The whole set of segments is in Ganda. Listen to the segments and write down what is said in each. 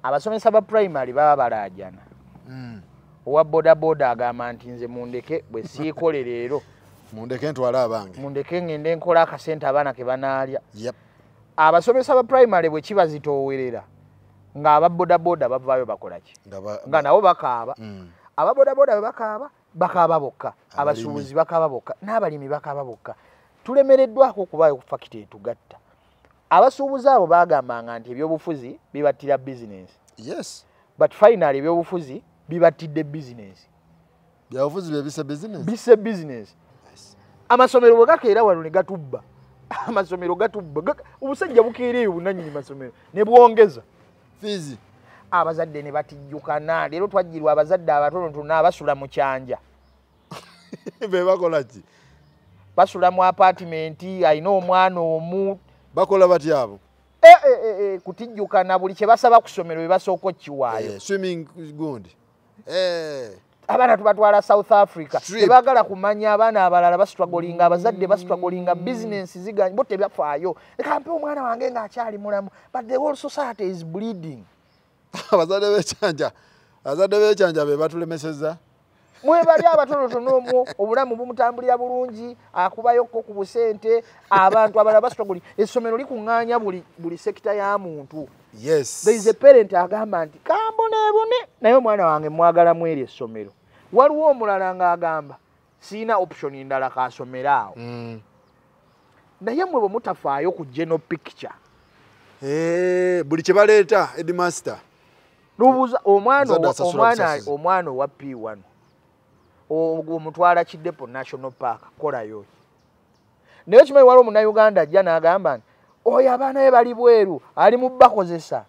abasomesa ba primary baba balajana owa boda boda agamba nti nze mundeke bwe siikole leero mundeke ntwala abange mundeke ngende nkola akasente abaana ke banaalya yep. abasomesa ba primary bwe kibazitoowerera nga ababoda boda bavaayo bakola ki nga nabo bakaaba ababoda boda bwe bakaaba bokka abasuubuzi bakaaba bokka n'abalimi bakaaba bokka tulemereddwako okubaayo ku fakiti etugatta abasuubuzi abo baagambanga nti ebyobufuzi bibattira bizinesi yes. but finally ebyobufuzi bibattidde bizinesi byabufuzi bye bise bizinesi amasomero bwe gakeera wano ne gatubba amasomero gatubba obusajja bukeereeyo bunanyini masomero ne bwongeza fizi abazadde ne batijjukana leero twajjirwa abazadde abatonotono abasula mu kyanja be bakola ki basula mu apartment ayina omwana omu bakola bati abo kutijjukana buli kye basaba ku ssomero bye basooka okkiwaayo swimming gundi abaana tubatwala South Africa tebagala kumanya abaana abalala basitwagolinga abazadde basitwagolinga business ziganye bo tebyafaayo leka mpe omwana wange ng'akyali mulamu but the whole society is bleeding. abazadde b'ekyanja be batulemeseza mwe bali abatonotono omwo obulamu bumutambulira bulungi akubayokko ku busente abantu abalala basitwagolinga essomero likuŋŋaanya buli sekita ya muntu. Yes. There is a parent agamba nti kamboneebone naye omwana wange mwagala mweri essomero waliwo omulala ng'agamba siina option ndala kasomero awo naye mwe bwe mutafaayo ku general picture buli kye baleeta headmaster lubuuza omwana owa P1 omutwala Kidepo National Park kolayo naye kimanyi waliwo Munnayuganda ajja n'agamba nti oyo abaana be bali bweru ali mu bakozesa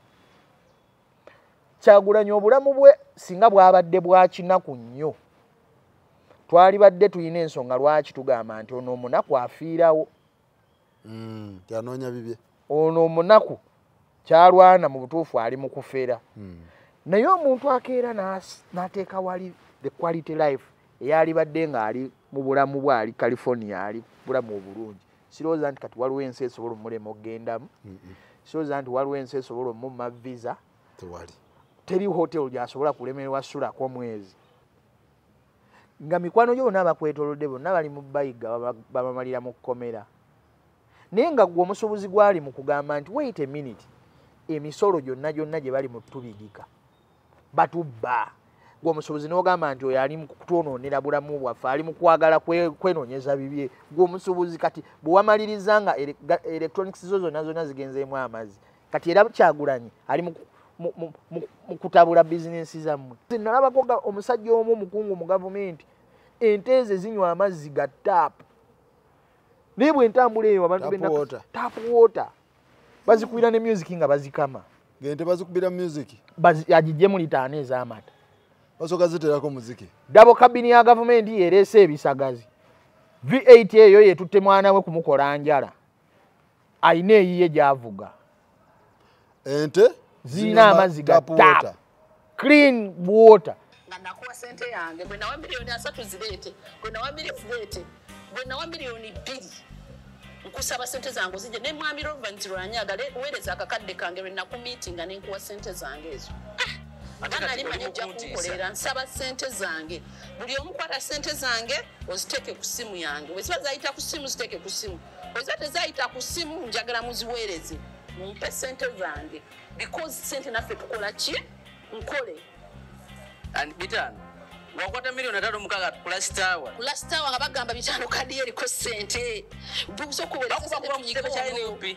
Kyagulanyi obulamu bwe singa bwabadde bwakinaku nnyo twali badde tulina ensonga lwaki tugamba nti ono omunaku afiirawo tyanoonya bibye ono omunaku kyalwana mu butuufu ali mu kufera naye omuntu akeera n'ateeka wali the quality life eyali badde ng'ali mu bulamu bwe ali California ali bulamu obulungi sirowooza nti kati waliwo ensi esobola omulema okugendamu sirowooza nti waliwo ensi esobola omumma visa teri hotel gyasobola kulemerwa sulako mwezi nga mikwano gyo bonna bakwetolodde bonna bali mu bayiga babamalira mu kkomera naye nga gwe omusuubuzi gwali mu kugamba nti wait a minute emisolo gyonna gye bali mu tubigika batubba gwe omusuubuzi n'ogamba nti oyo ali mu kutwonoonera bulamu bwaffe ali mu kwagala kwenoonyeza bibye gwe omusuubuzi kati bwe wamaliriza nga electronics zo zonna zigenzeemu amazzi kati era Kyagulanyi ali mu kutabula bizinensi zammwe nalabako omusajja omu omukungu mu gavumenti ente ze zinywa amazzi ga taapu naye bwe ntambula eyo abantu taapu water bazikubira ne music nga bazikama gente bazikubira music agijje mu litaano ez'amata basoka ziterako muziki dabo kabini ya gavumenti yerese ebisagazi V8 eyo yetutte mwana we kumukola njala ayina eyiye gyavuga ente zina amazzi ga tap clean water nga nakuwa sente yange gwe nawa miliyoni 3 zireete gwe nawa miliyoni 2 nkusaba sente zange zijje ne mwami Rovant Lwanyagala weereza akakadde kange lwe nakumiitinga ne nkuwa sente zange ezo Agana ali manejja kukolera nsaba sente zange buli omukwata sente zange oziteke ku simu yange we zayita ku simu ziteke ku simu ozate zayita ku simu njagala muziweereze mumpe sente zange because sente naffe tukola ki nkole and bitano wakwata miliyoni 3 plus tower nga bagamba bitano kadi eriko sente buso kuweereza sente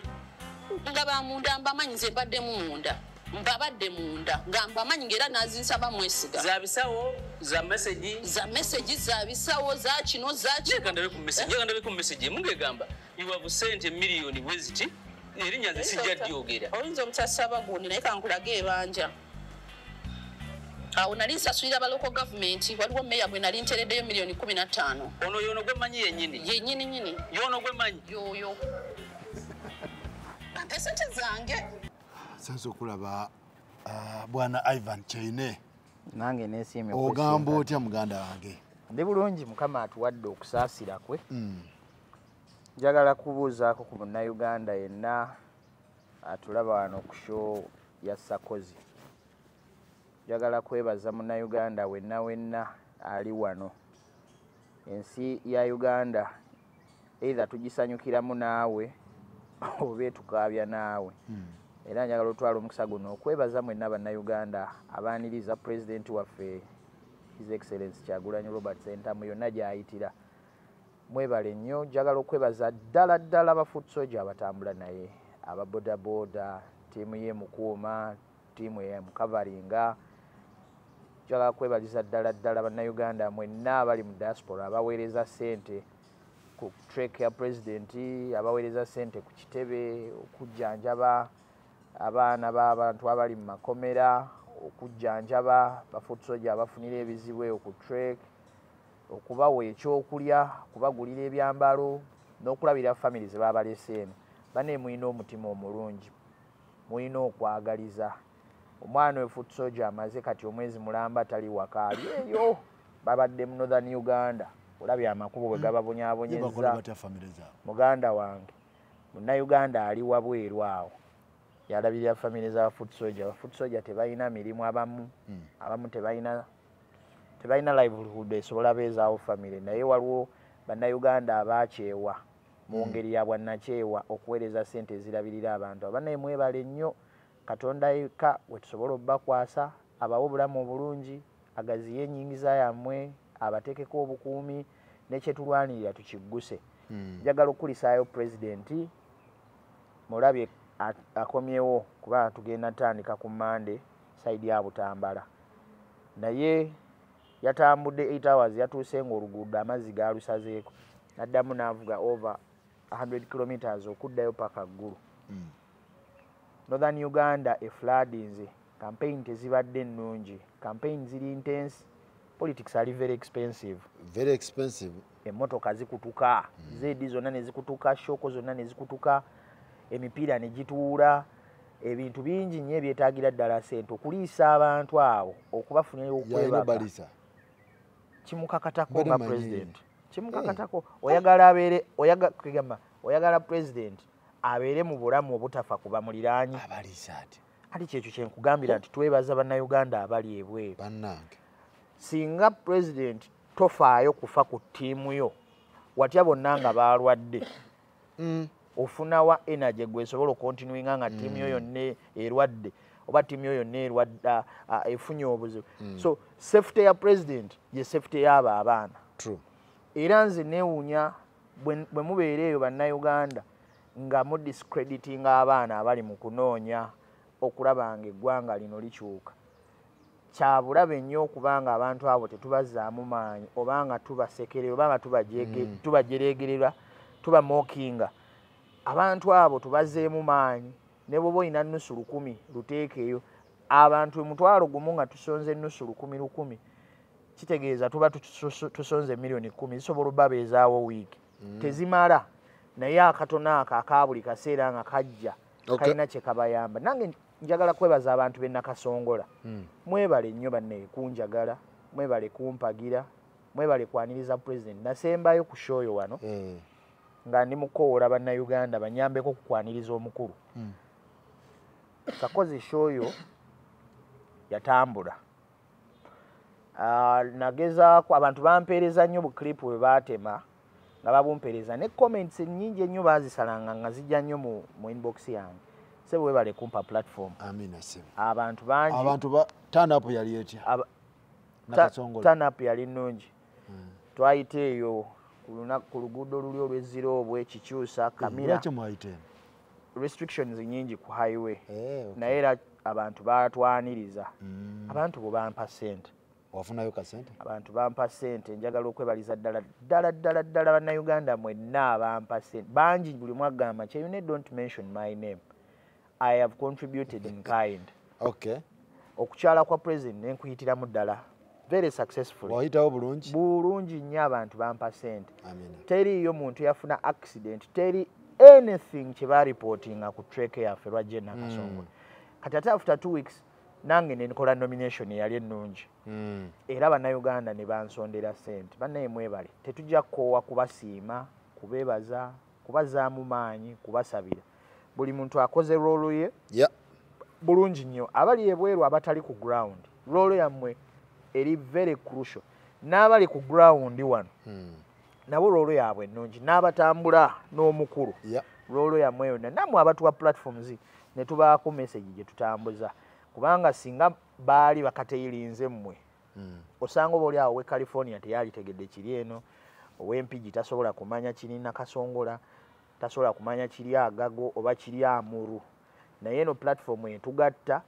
nga bamunda mbamanyi nze mbadde munda mbabadde munda nga mbamanyi ngera nazinsaba mwesiga za bisawo za message za bisawo za kino za kino kandabe ku message mungegamba iwa busente miliyoni bweziti erinnya zisijja dyogera oyinza omutasaba gundi naye kankulage ebanja awo nali nsasulira ba local government waliwo meya bwe nali ntereddeyo miliyoni 15 ono yono gwe manyi yennyini yono gwe manyi yoyo ante sente zange sense okulaba bwana Ivan Chaine nange nesiimye ogamba otya muganda wange ndi bulungi mukama atuwadde okusaasira kwe njagala kubuuzaako ku Munnayuganda yenna atulaba wano ku show ya Sakozi njagala kwebaza munnayuganda wenna ali wano. Ensi ya Uganda either tugisanyukiramu naawe oba tukaabya naawe. Era njagala otwala omukisa guno okwebaza mwenna bannayuganda abaaniriza pulezidenti waffe His Excellency Kyagulanyi Robert Ssentamu yonna gy'ayitira. Mwebale nnyo. Njagala okwebaza ddala abafoot soldier abatambula naye, ababodaboda, ttiimu ye Mukuuma, ttiimu ye Mukavalinga. Njagala kwebaliza ddala bannayuganda mwenna abali mu diaspora abaweereza ssente ku trek ya pulezidenti, abaweereza ssente ku kitebe okujjanjaba abaana b'abantu abali mu makomera, okujjanjaba bafoot soldier abafunira ebizibu eyo ku trek, okubawa ekyokulya, kubagulira ebyambalo n'okulabira family ze babalese eno. Banne mulina omutima omulungi, mulina okwagaliza. Omwana we foot soldier amaze kati omwezi mulamba tali waka ali eyo babadde mu Northern Uganda. Olabye amakubo bwe gababonyaabonyeza. Muganda wange munnayuganda ali wabweru awo yalabirira family za foot soldier. Foot soldier tebalina mirimu abamu tebalina livelihood esobola beezaawo family, naye waliwo bannayuganda abakyewa mu ngeri ya bwannakyewa okuweereza ssente ezirabirira abantu. Abannaye mwebale nnyo. Katonda yekka we tusobola obbakwasa, abawe obulamu obulungi, agaziye ennyingiza yammwe, abateekeko obukuumi n'ekyetulwanirira tukigguse. Njagala okulisaayo pulezidenti mulabye akomyewo kuba tugenda tandika ku Monday sayidi ya Butambala. Naye yatambudde 8 hours yatuuse ng'oluguudo amazzi gaalusazeeko. Naddamu n'avuga over 100 kilometers okuddayo paka ggulu. Northern Uganda floodings, campaign tezibadde nnungi, campaign ziri intense, politics are very expensive. Very expensive. Emmotoka zikutuka, zeedi zonna ne zikutuka, shoko zonna ne zikutuka, emipiira ne gituula, ebintu bingi nnyo ebyetaagira ddala ssente okuliisa abantu abo okubafunira okwebaka. Kimukakatako nga president. Kimukakatako oyagala abeere oyagala president abeere mu bulamu obutafa kuba muliraanyi. Abaliisa ati. Ali kyekyo kye nkugambira nti twebaza bannayuganda abali ebweru. Bannange. Singa president tofaayo kufa ku ttiimu yo watya bonna nga balwadde. Ofunawa energy gwesobola okontinuinga nga ttiimu yo yonna erwadde oba ttiimu yo yonna erwadde efunye obuzibu. So safety ya president ye safety y'abo abaana. True. Era nze neewuunya bwe mubeera eyo bannayuganda nga mu discrediting abaana abali mu kunoonya okulaba nga eggwanga lino likyuka. Kyabulabe nnyo okubanga abantu abo tetubazaamu maanyi obanga tubasekerera obanga tubajereegerera tubamookinga. Abantu abo tubazeemu maanyi ne bw'oba olina nnusu 100 luteekeyo. Abantu omutwalo gumu nga tusonze nnusu 100 kitegeeza tuba tusonze million 10 zisobola obbabeezaawo wiiki. Tezimala. Naye akatono ako aka buli kaseera nga kajja kalina kye kabayamba. Nange njagala kwebaza abantu b'e Nakasongola. Mwebale nnyo banne kunjagala, mwebale kumpagira, mwebale kwaniriza president. Nasembayo ku shoyo wano nga ndi mukoola bannayuganda banyambeko okukwaniriza omukulu. Kakozi shoyo yatambula. Nagezaako abantu bampeereza nnyo buklipu bwe baatema nga babumpeereza ne comments nnyingi ennyo baazisalanga nga zijja nnyo mu inbox yange. Sebo webale kumpa platform. Amina sebo. Abantu bangi. Abantu turn up yali etya? Nakasongola. Turn up yali nnungi. Twayite eyo ku luguudo luli olw'ezziro obw'ekikyusa kamira. Lwaki mwayite? Restrictions nyingi ku highway. Naye era abantu baatwaniriza. Abantu bo bampa ssente. Wafunayo kasente? Abantu bampa ssente. Njagala okwebaliza ddala bannayuganda mwenna bampa ssente. Bangi buli mwagamba kye, you need don't mention my name. I have contributed in kind. Okay. Okukyala kwa president nenkuyitiramu ddala. Very successful. Wayitawo bulungi? Bulungi nnyo abantu bampa ssente. Amina. Teriyo muntu yafuna accident. Teri anything kye bareportinga ku trek yaffe lwajja Nakasongola. Kati ate after 2 weeks nange ne nkola nomination yali ennungi. Era bannayuganda ne bansondera ssente. Bannaye mwebale. Tetujja kukoowa kubasiima, kubeebaza, kubazaamu maanyi, kubasabira. Buli muntu akoze role ye. Yeah. Bulungi nnyo. Abali ebweru abatali ku ground role yammwe eri very crucial n'abali ku ground wano nabo role yaabwe ennungi n'abatambula n'omukulu role yammwe yonna nammwe abatuwa platforms ne tubaako message gye tutambuza kubanga singa baali bakateyirinze mmwe osanga oba oli awo we California teyalitegedde kiri eno ow'empigi tasobola kumanya kiri Nakasongola tasobola kumanya kiri Agago oba kiri Amuru naye eno platform etugatta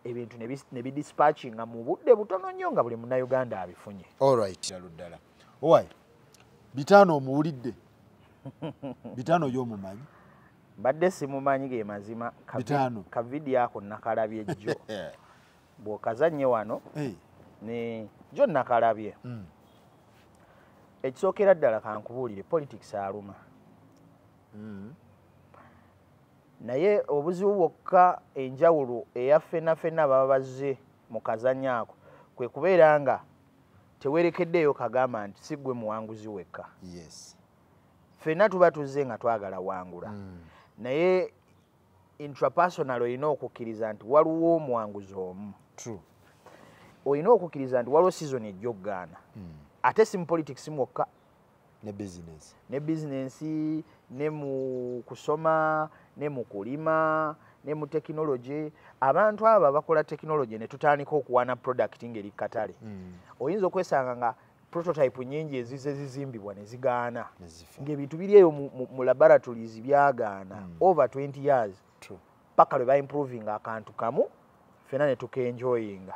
ebintu ne bidispatchinga mu budde butono nnyo nga buli munnayuganda abifunye. Alright ddala owai bitaano omuwulidde bitaano y'omumanyi mbadde simumanyi ge mazima ka vidiyo ako nakalabye jjo bw'okazannye wano ne jjo nakalabye ekisookera ddala kankubuulire politics aluma naye obuzibu bwokka enjawulo eya ffenna baba bazze mu kazannyo ako kwe kubeera nga tewerekeddeyo kagamba nti si ggwe muwanguzi wekka ffenna tuba tuzze nga twagala wangula naye intrapersonal olina okukkiriza nti waliwo omuwanguzi omu olina okukkiriza nti waliwo season ejja okugaana ate si mu politics mwokka ne bizinensi ne mu kusoma ne mu kulima ne mu tekinology abantu abo bakola tekinology ne tutandika okuwana product ngeri katale oyinza okwesanga nga prototype nyingi ezize zizimbibwa ne zigaana ng'ebintu biri eyo mu laboratories byagaana over 20 years paka lwe ba improving akantu kamu fena ne tukenjoyinga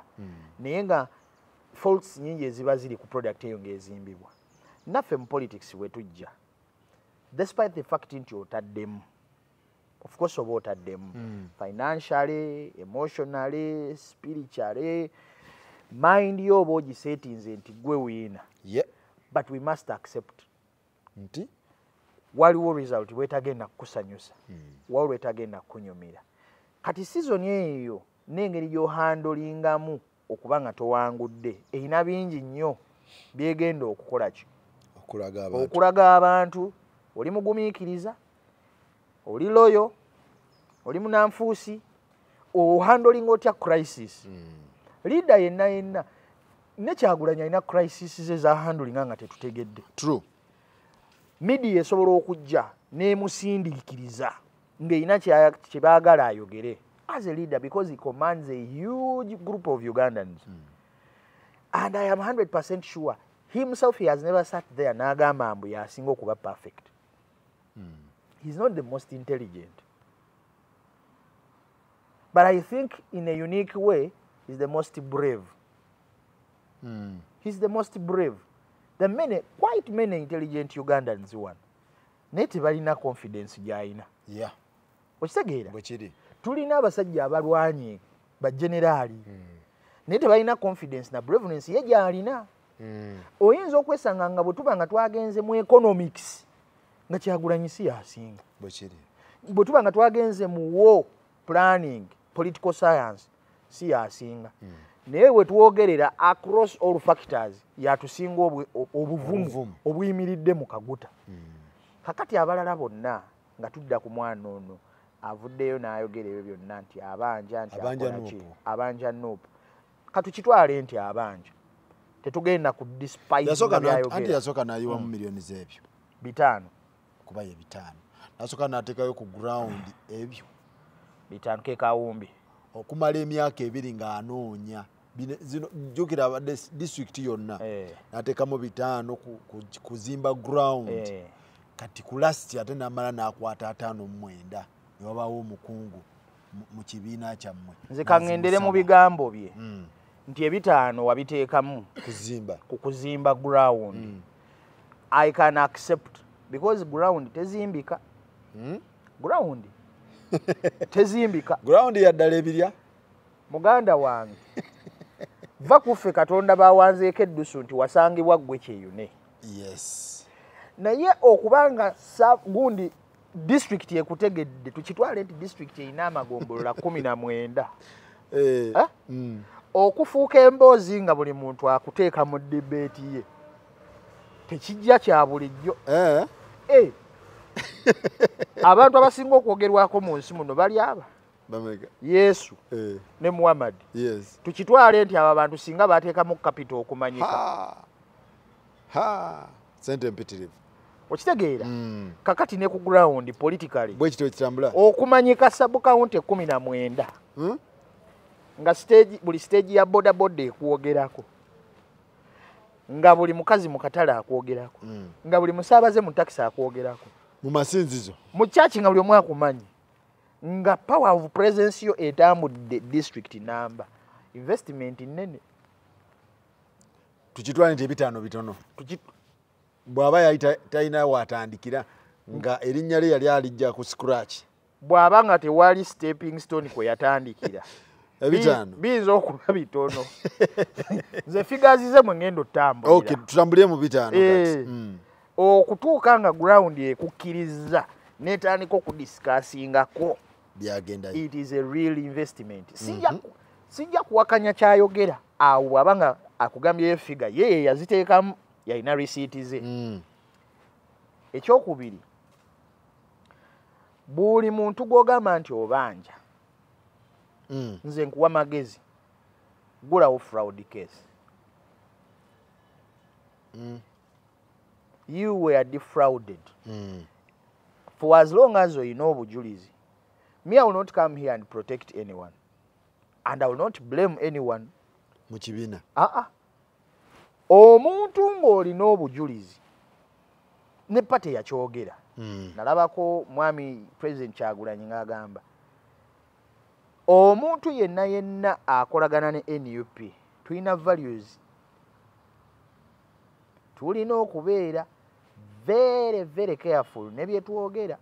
naye nga faults nyingi eziba ziri ku product eyo ng'ezimbibwa naffe mu politics we tujja despite the fact nti otaddemu of course oba otaddemu financially emotionally spiritually mind yo oba ogisetinze nti gwe wiina but we must accept nti waliwo result wetagenda kukusanyusa waliwo wetagenda kukunyumira kati season eyo n'engeri gy'ohandolingamu okuba nga towangudde erina bingi nnyo byegenda okukola ki okulaga abantu oli mugumiikiriza oli loyo oli munanfuusi ohandolinga otya crisis leader yenna ne Kyagulanyi alina crisis ze za handlinga nga tetutegedde media esobola okujja n'emusindiikiriza ng'erina kye baagala ayogere as a leader because he commands a huge group of Ugandans and I am 100% sure himself he has never sat there n'agamba mbu yasinga okuba perfect. He's not the most intelligent, but I think in a unique way he's the most brave. He's the most brave. The many, quite many intelligent Ugandans one. Naye tebalina confidence gy'alina. Okitegeera? Tulina abasajja abalwanyi bageneraali naye tebalina confidence na braveness ye gy'alina. Oyinza okwesanga nga bwe tuba nga twagenze mu economics nga Kyagulanyi si yasinga. Bwe tuba nga twagenze mu war planning, political science si yasinga. Naye we twogerera across all factors yatusinga obuvumu obuyimiridde mu kaguta. Kakati abalala bonna nga tudda ku mwana ono avuddeyo n'ayogera ebyo byonna nti abanja Nuupu. Katukitwale nti abanja tetugenda ku despite anti yasooka n'ayiwa mu millions ebyo 5 kuba ye 5 nasooka n'ateekayo ku ground ebyo 5 ke kawumbi okumala emyaka 2 ng'anoonya zino jjukira abadde district yonna n'ateekamu 5 kuzimba ground kati ku last ate n'amala n'akwata 59 ne wabaawo omukungu mu kibiina kyammwe. Nze kaŋŋendere mu bigambo bye nti 5 wabiteekamu kuzimba ground. I can accept because ground tezimbika. Ground tezimbika. Ground yaddala ebirya muganda wange va kuffe Katonda bawanzeeko eddusu nti wasangibwa ggwe kyeyune. Naye okubanga gundi district ekutegedde tukitwale nti district erina amagombolola 19 okufuuka emboozi nga buli muntu akuteeka mu debate ye tekijja kya bulijjo. Abantu abasinga okwogerwako mu nsi muno bali aba Yesu ne Muhammad. Yes. Tukitwale nti aba abantu singa bateekamu capital okumanyika. Sente mpitirivu. Okitegeera? Kakati ne ku ground politically. Bwe kityo kitambula. Okumanyika sub county 19. Nga buli stage ya boda boda ekwogerako. Nga buli mukazi mu katale akwogerako. Nga buli musaabaze mu taxi akwogerako. Mu masinzizo. Mu church nga buli omu akumanyi. Nga power of presence yo etambudde district number. Investment nene. Tukitwale nti ebitaano bitono. Bw'aba yayita talina watandikira nga erinnya lye yali alijja ku scratch. Bw'aba nga tewali stepping stone kwe yatandikira. Ebitaano. Bizo okuba bitono. Ze figures ze mwe ngendo tambulira. Okay, tutambulire mu bitaano kati. Okutuuka nga ground ekukkiriza netandika okudiscussingako byagenda. It is a real investment. Sijja kuwakanya kyayogera awo abanga akugambye figure ye yaziteekamu yalina receipt ze. Ekyokubiri, buli muntu gw'ogamba nti obanja nze nkuwa magezi gulawo fraud case. You were defrauded. For as long as you know obujulizi, me I will not come here and protect anyone, and I will not blame anyone. Mu kibiina. Omuntu ng'olina obujulizi ne pate yakyogera. Nalabako mwami President Kyagulanyi ng'agamba omuntu yenna akolagana ne NUP tulina values, tulina okubeera very very careful ne bye twogera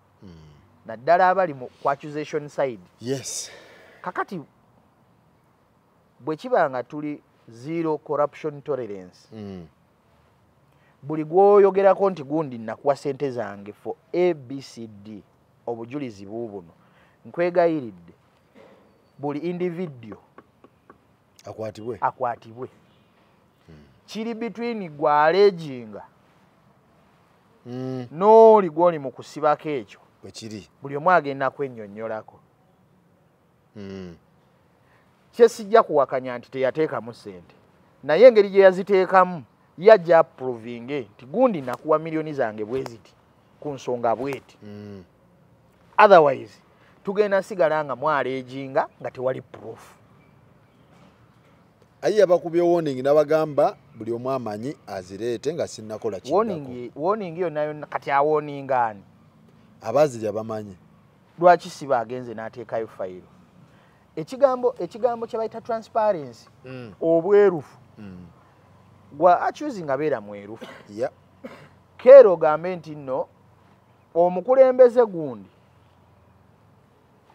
naddala abali mu accusation side. Yes. Kakati bwe kiba nga tuli zero corruption tolerance, buli gwoyogerako nti gundi nakuwa sente zange for ABCD obujulizi buubuno, nkwegayiridde buli individual akwatibwe. Kiri between gwe alejinga n'oli gw'oli mu kusibako ekyo buli omu agenda kwennyonnyolako. Kyesijja kuwakanya nti teyateekamu sente, naye engeri gye yaziteekamu yajja approvinge nti gundi nakuwa miliyoni zange bwe ziti ku nsonga bweti. Otherwise tugenda sigala nga mwalejinga nga tewali proof. Ayi abakubye warning n'abagamba buli omu amanyi azireete nga sinnakola kintu. Warning yonna kati awoninga ani? Abazirya bamanyi. Lwaki siba agenze n'ateekayo fayiro? Ekigambo kye bayita transparency, obwerufu. Gwa accusing abeera mwerufu. Keero ogambe nti nno omukulembeze gundi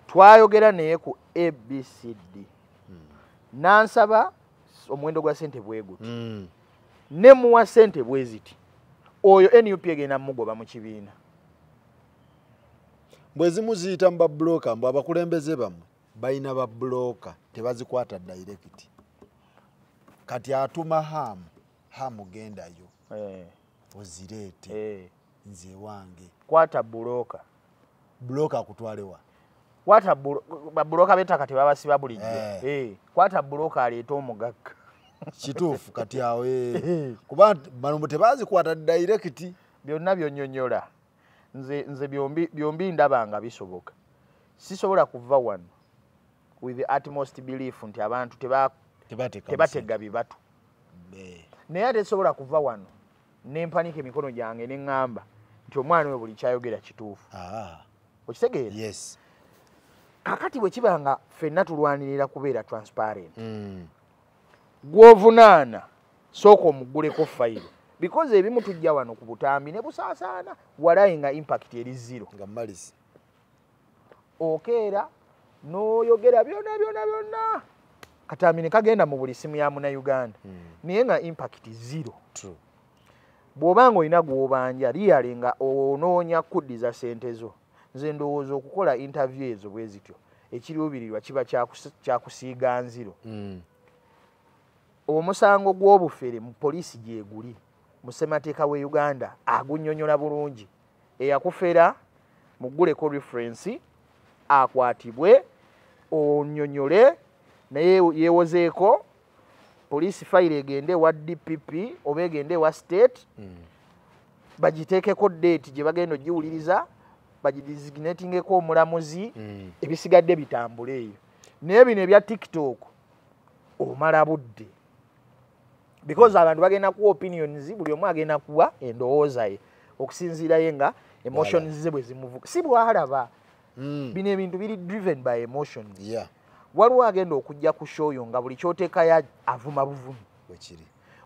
twayogera naye ku ABCD nansaba omuwendo gwa sente bweguti ne muwa sente bweziti, oyo NUP egenda mugoba mu kibiina. Bwe zimu ziyita mu babulooka, mbu abakulembeze bamwe balina babulooka tebazikwata direct. Kati atuma hamu gendayo ozireete nze wange. Kwata bulooka. Bulooka akutwalewa. Kwata bulooka betaka tebabasiba bulijjo. Kwata bulooka aleeta omugagga. Kituufu kati awo kuba bano tebazikwata direct. Byonna byonnyonnyola. Nze byombi ndaba nga bisoboka. Sisobola kuva wano with the utmost belief nti abantu tebatega bibatu. Naye ate sobola kuva wano nempanika emikono gyange ne ŋŋamba nti omwana we buli kyayogera kituufu. Okitegeera? Yes. Kakati bwe kiba nga ffenna tulwanirira kubeera transparent, gw'ovunaana sooka omugguleko fayiro, because ebimu tujja wano ku butambi ne busaasaana walayi nga impact eri zero. Nga malisi. Okeera n'oyogera byonna katambi ne kagenda mu buli simu ya Munnayuganda naye nga impact zero. Bw'obanga olina gw'obanja liyale nga onoonya kuddiza sente zo, nze ndowooza okukola interview ezo bwe zityo ekiruubirirwa kiba kyakusiiga nziro. Omusango gw'obufere mu poliisi gyeguli mu ssemateeka w'e Uganda agunnyonnyola bulungi. Eyakufera mugguleko reference akwatibwe, onyonyole naye yewozeeko police file egende wa DPP oba egende wa state bagiteekeko date gye bagenda ogiwuliriza bagidesignatingeko omulamuzi ebisigadde bitambule eyo naye bino ebya TikTok omala budde because abantu bagenda kuwa opinions buli omu agenda kuwa endowooza ye okusinziira ye nga emotions ze bwe zimuvuka si bwalaba bino ebintu biri driven by emotions waliwo agenda okujja ku show yo nga buli kyoteeka ya avuma buvumu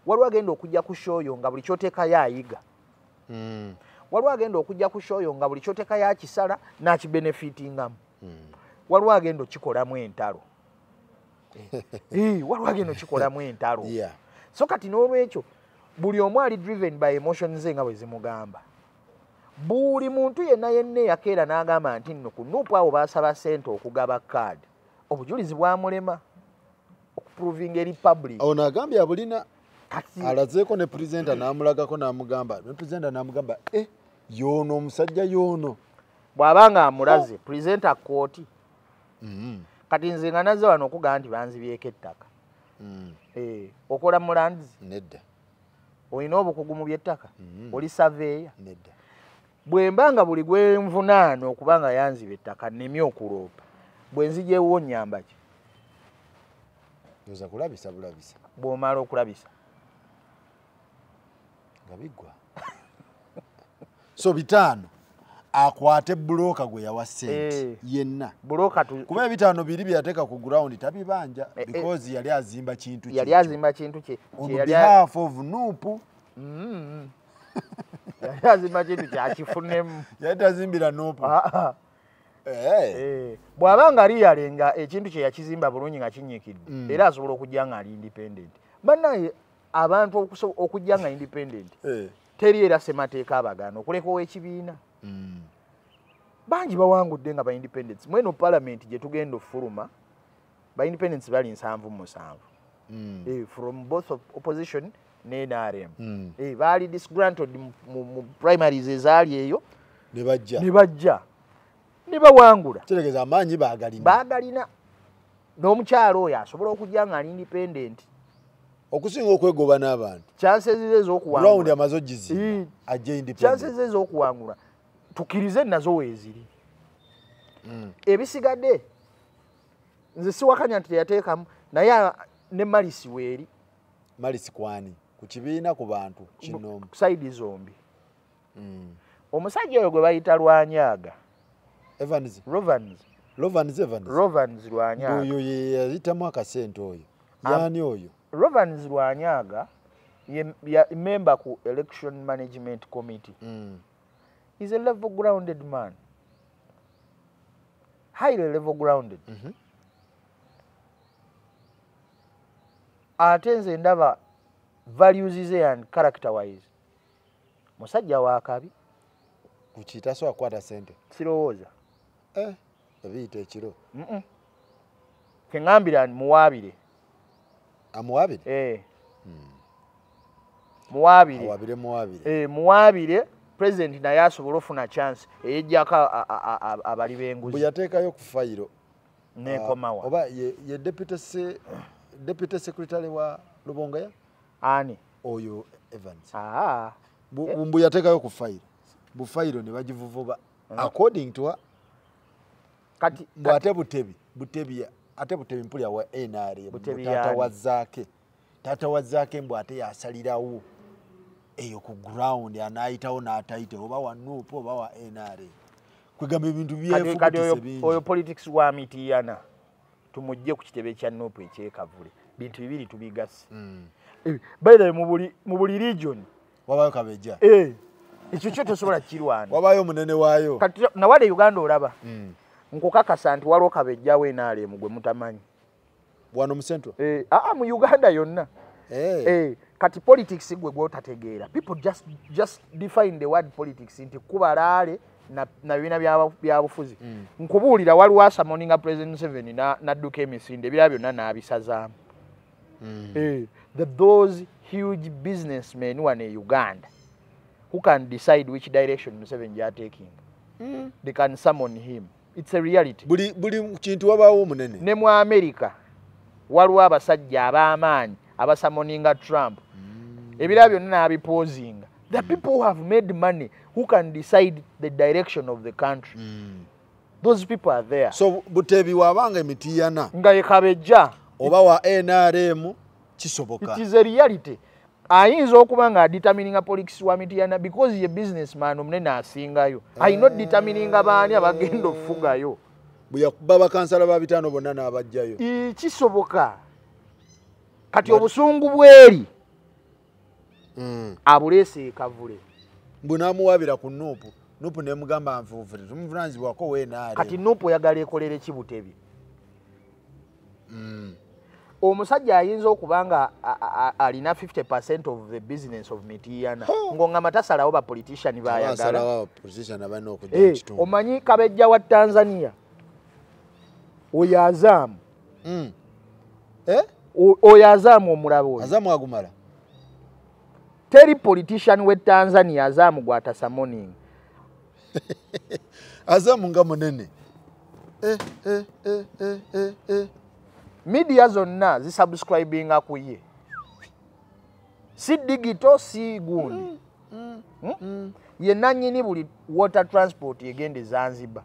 waliwo agenda okujja ku show yo nga buli kyoteeka ya ayiga waliwo agenda okujja ku show yo nga buli kyoteeka ya kisala n'akibenefitingamu waliwo agenda okikolamu entalo waliwo agenda okikolamu entalo so kati n'olwekyo buli omu ali driven by emotions ze nga bwe zimugamba buli muntu yenna yakeera n'agamba nti nno ku nuupu awo baasaba ssente okugaba kaadi obujulizi bwamulema okuprovinga eri public ono agambye abulina alazeeko ne pulezidenta n'amulagako n'amugamba yoono omusajja yoono bw'aba nga amulaze pulezidenta kooti kati nze nga nazze wano okugamba nti banzibyeko ettaka okola mulandizi nedda olina obukugu mu by'ettaka oli saveeya nedda bwe mbanga buli gwe nvunaana okuba nga yanziba ettaka nnemi okuloopa bwe nzijeewo nnyamba ki oza kulabisa bulabisa bw'omala okulabisa nga biggwa so bitaano akwate bulooka gwe yawa ssente yenna kuba ebitaano biri byateeka ku ground tabibanja because yali azimba kintu kye on behalf of Nuupu yali azimba kintu kyakifunemu yali tazimbira Nuupu bw'aba nga liyalenga ekintu kye yakizimba bulungi nga kinyiikidde era asobola okujja nga ali independent bannaye abantu okujja nga independent teri era ssemateeka abagaana okulekawo ekibiina bangi bawangudde nga ba independence mweno parliament gye tugenda ofuluma ba independence bali 7-7 from both opposition ne NRM baali disgruntled mu primaries ezaali eyo ne bajja ne bawangula kiregeza amaanyi baagalina n'omukyalo oyo asobola okujja nga ali independent okusinga okwegoba n'abantu chances ez'okuwangula round amazo gizi ajje independent chances ez'okuwangula tukirize nazo weeziri ebisigadde nze siwakanya nti teyateekamu naye ne malisi weeri malisi kwani ku kibiina ku bantu kino saidi zombi omusajja oyo gwe bayita Lwanyaga Rovans Lwanyaga oyo ye yayitamu akasente oyo yaani oyo Rovans Lwanyaga ye member ku election management committee He's a level grounded man. Highly level grounded. Atenze ndaba values ze and character wise. Musajja wa kabi. Kuchita so akwata sente. Sirowooza. Ebiyita ekiro. Kengambira muwabire. Amuwabire? Muwabire. Muwabire. President naye asobola ofuna chance eyejjako abali b'enguzi bwe yateekayo ku fayiro nekomawa oba ye deputy secretary wa Lubongaya ani oyo Evans mbu yateekayo ku fayiro bu fayiro ne bagivuvuba according to kati ate butebi mpulya wa NRM tata wazaake mbu ate yasalirawo eyo ku ground anaayitawo n'atayite oba wa Nuupu oba wa NRM kwegamba ebintu byefukutise bingi oyo politics wa mitiyana tumujje ku kitebe kya Nuupu ekyekavule bintu bibiri tubigasi by the way mu buli region wabayo Kabejja ekyo kyo tosobola kirwana wabayo munene waayo kati nawale Uganda olaba nkukakasa nti waliwo Kabejja we NRM gwe mutamanyi wano mu central mu Uganda yonna kati politics gwe gwotategeera people just define the word politics nti kubalaale na bina byabufuzi nkubuulira waliwo asamoninga President Museveni nadduka emisinde ebira byonna n'abisazaamu those huge businessmen who are in Uganda who can decide which direction Museveni are taking they can summon him It's a reality. Buli kintu wabaawo munene. Ne mu America waliwo abasajja ab'amaanyi abasamoninga Trump. Ebira byonna n'abipozinga. The people who have made money who can decide the direction of the country. Those people are there. So Butebi wabanga emitiyana. Nga yekabejja. Oba wa NRM kisoboka. It is a reality. Ayinza okuba nga determining politics wa mitiyana because ye businessman omunene asingayo. I not determining abaani abagenda okufugayo. Buyakuba bakansala ba bitano bonna n'abajjayo. Kisoboka. Kati obusungu bweri. Abulese kavule. Mbunamuwabira ku Nuupu. Nuupu ne mugamba nfuvure. Tumuvunaanzibwako wenaale. Kati Nuupu yagala ekolere ki Butebi? Omusajja ayinza okubanga alina 50% of the business of Mitiyana. Ngonga matasalawo ba politician bayagala. Basalawo politician abana okujja kitundu. Omanyi Kabejja wa Tanzania. Oyo Azam. Oyo Azam omulabo. Azam agumala. Teri politician we Tanzania Azam gwata samoning. Azam nga munene. Media zonna zisubscribinga kuye. Si digital si gundi. Ye nanyini buli water transport yegende Zanzibar.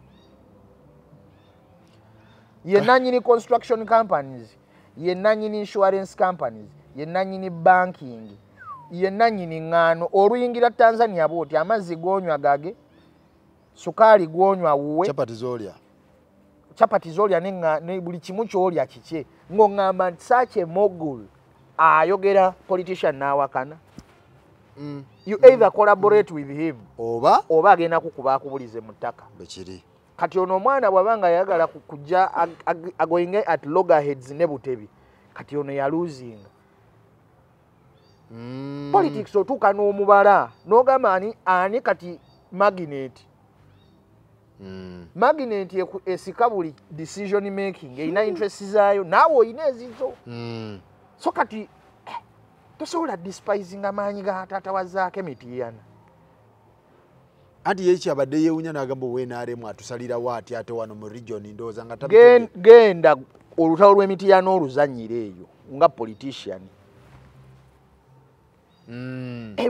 Ye nanyini construction companies, ye nanyini insurance companies, ye nanyini banking, ye nanyini ngano oluyingira Tanzania boti amazzi gonywa gage, sukali gonywa uwe. Chapati zolya ne buli kimu kyolya kiche. Ngo ngamba sache mogul ayogera politician nawakana. You either collaborate with him oba agenda kukuba akubulize mutaka. Bekiri. Kati ono mwana bwabanga yagala kujja going at loggerheads ne Butebi. Kati ono ya losing. Politics otuka n'omubala n'ogamba ani kati magnet. Magnet esika buli decision making ina interest zaayo nawo oyina ezizo. So kati tosobola despising amaanyi ga taata wazaake Mitiyana. Ati yechi abadde yewunya n'agamba wenaaremu atusalira waati ate wano mu region ndowooza nga genda olutalo lw'Emitiyana oluzannyira eyo nga politician.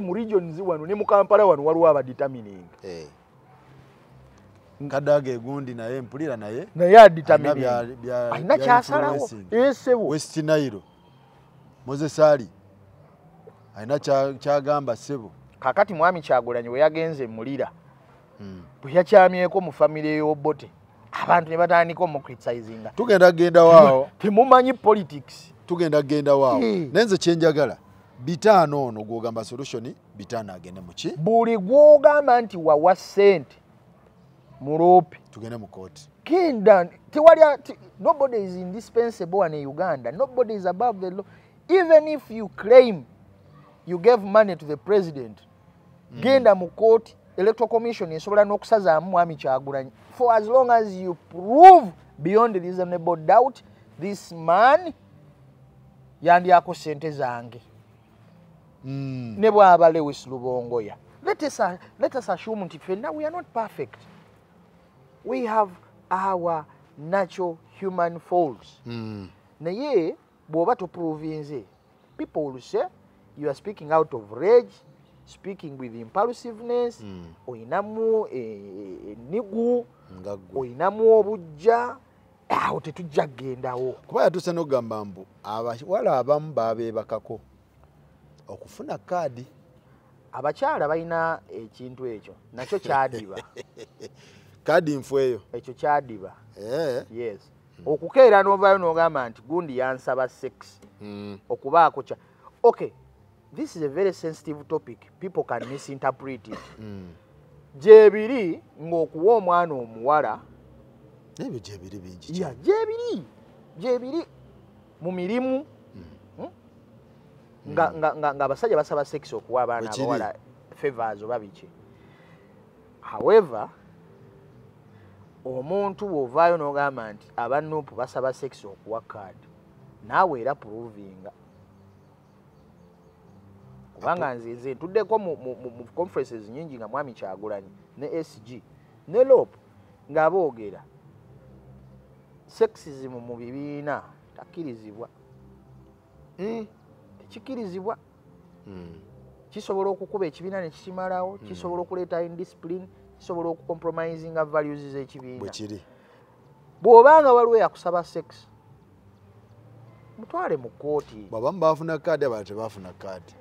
Mu regions wano ne mu Kampala wano waliwo abadetermining. Kadaga gundi naye mpulira naye adetermining. Alina kyasalawo. Esebo. West Nile. Moses Ali. Alina kyagamba sebo. Kakati mwami Kyagulanyi we yagenze mulira. Byakyamyeko mu family y'Obote. Abantu ne batandika mu criticizing. Tugenda wao. Temumanyi politics. Tugenda wao. Nenze kyenjagala. Bitano ono gwogamba solution bitano agende muki. Buli gwogamba nti wawa sente. Murope. Tugende mu court. Kinda nobody is indispensable in Uganda. Nobody is above the law. Even if you claim you gave money to the president, genda mu court, electoral commission esobola n'okusazaamu mwami Kyagulanyi. For as long as you prove beyond reasonable doubt this man yandyako sente zange. Ne bw'aba Lewis Lubongoya. Let us assume nti fenna we are not perfect. We have our natural human faults. Naye bw'oba toprovinze, people will say you are speaking out of rage, speaking with impulsiveness, oyinamu enigu, oyinamu obujja, awo tetujja kugendawo. Kuba yatuuse n'ogamba mbu abawala abamu baabeebakako okufuna kaadi. Abakyala balina ekintu ekyo nakyo kyadiba. Kaadi nfu eyo. Ekyo kyadiba. Yes. Okukeera n'ovaayo n'ogamba nti gundi yansaba sex. Okubaako kya. Okay. This is a very sensitive topic. People can misinterpret it. Jebiri ng'okuwa omwana omuwala. Ebyo jebiri bingi. Ya jebiri mu mirimu. Nga abasajja basaba sex okuwa abaana abawala favors oba biki. However, omuntu bw'ovaayo n'ogamba nti abanuupu basaba sex okuwa kaadi naawe era provinga. Kubanga nze tuddeko mu conferences nyingi nga mwami Kyagulanyi ne SG ne LOP nga boogera sexism mu bibiina takkirizibwa. Tekikirizibwa. Kisobola okukuba ekibiina ne kikimalawo, kisobola okuleeta indiscipline, kisobola okucompromisinga values z'ekibiina. Bwe kiri. Bw'obanga waliwo yakusaba sex, mutwale mu kkooti. Babamu baafuna kaadi abalala tebaafuna kaadi.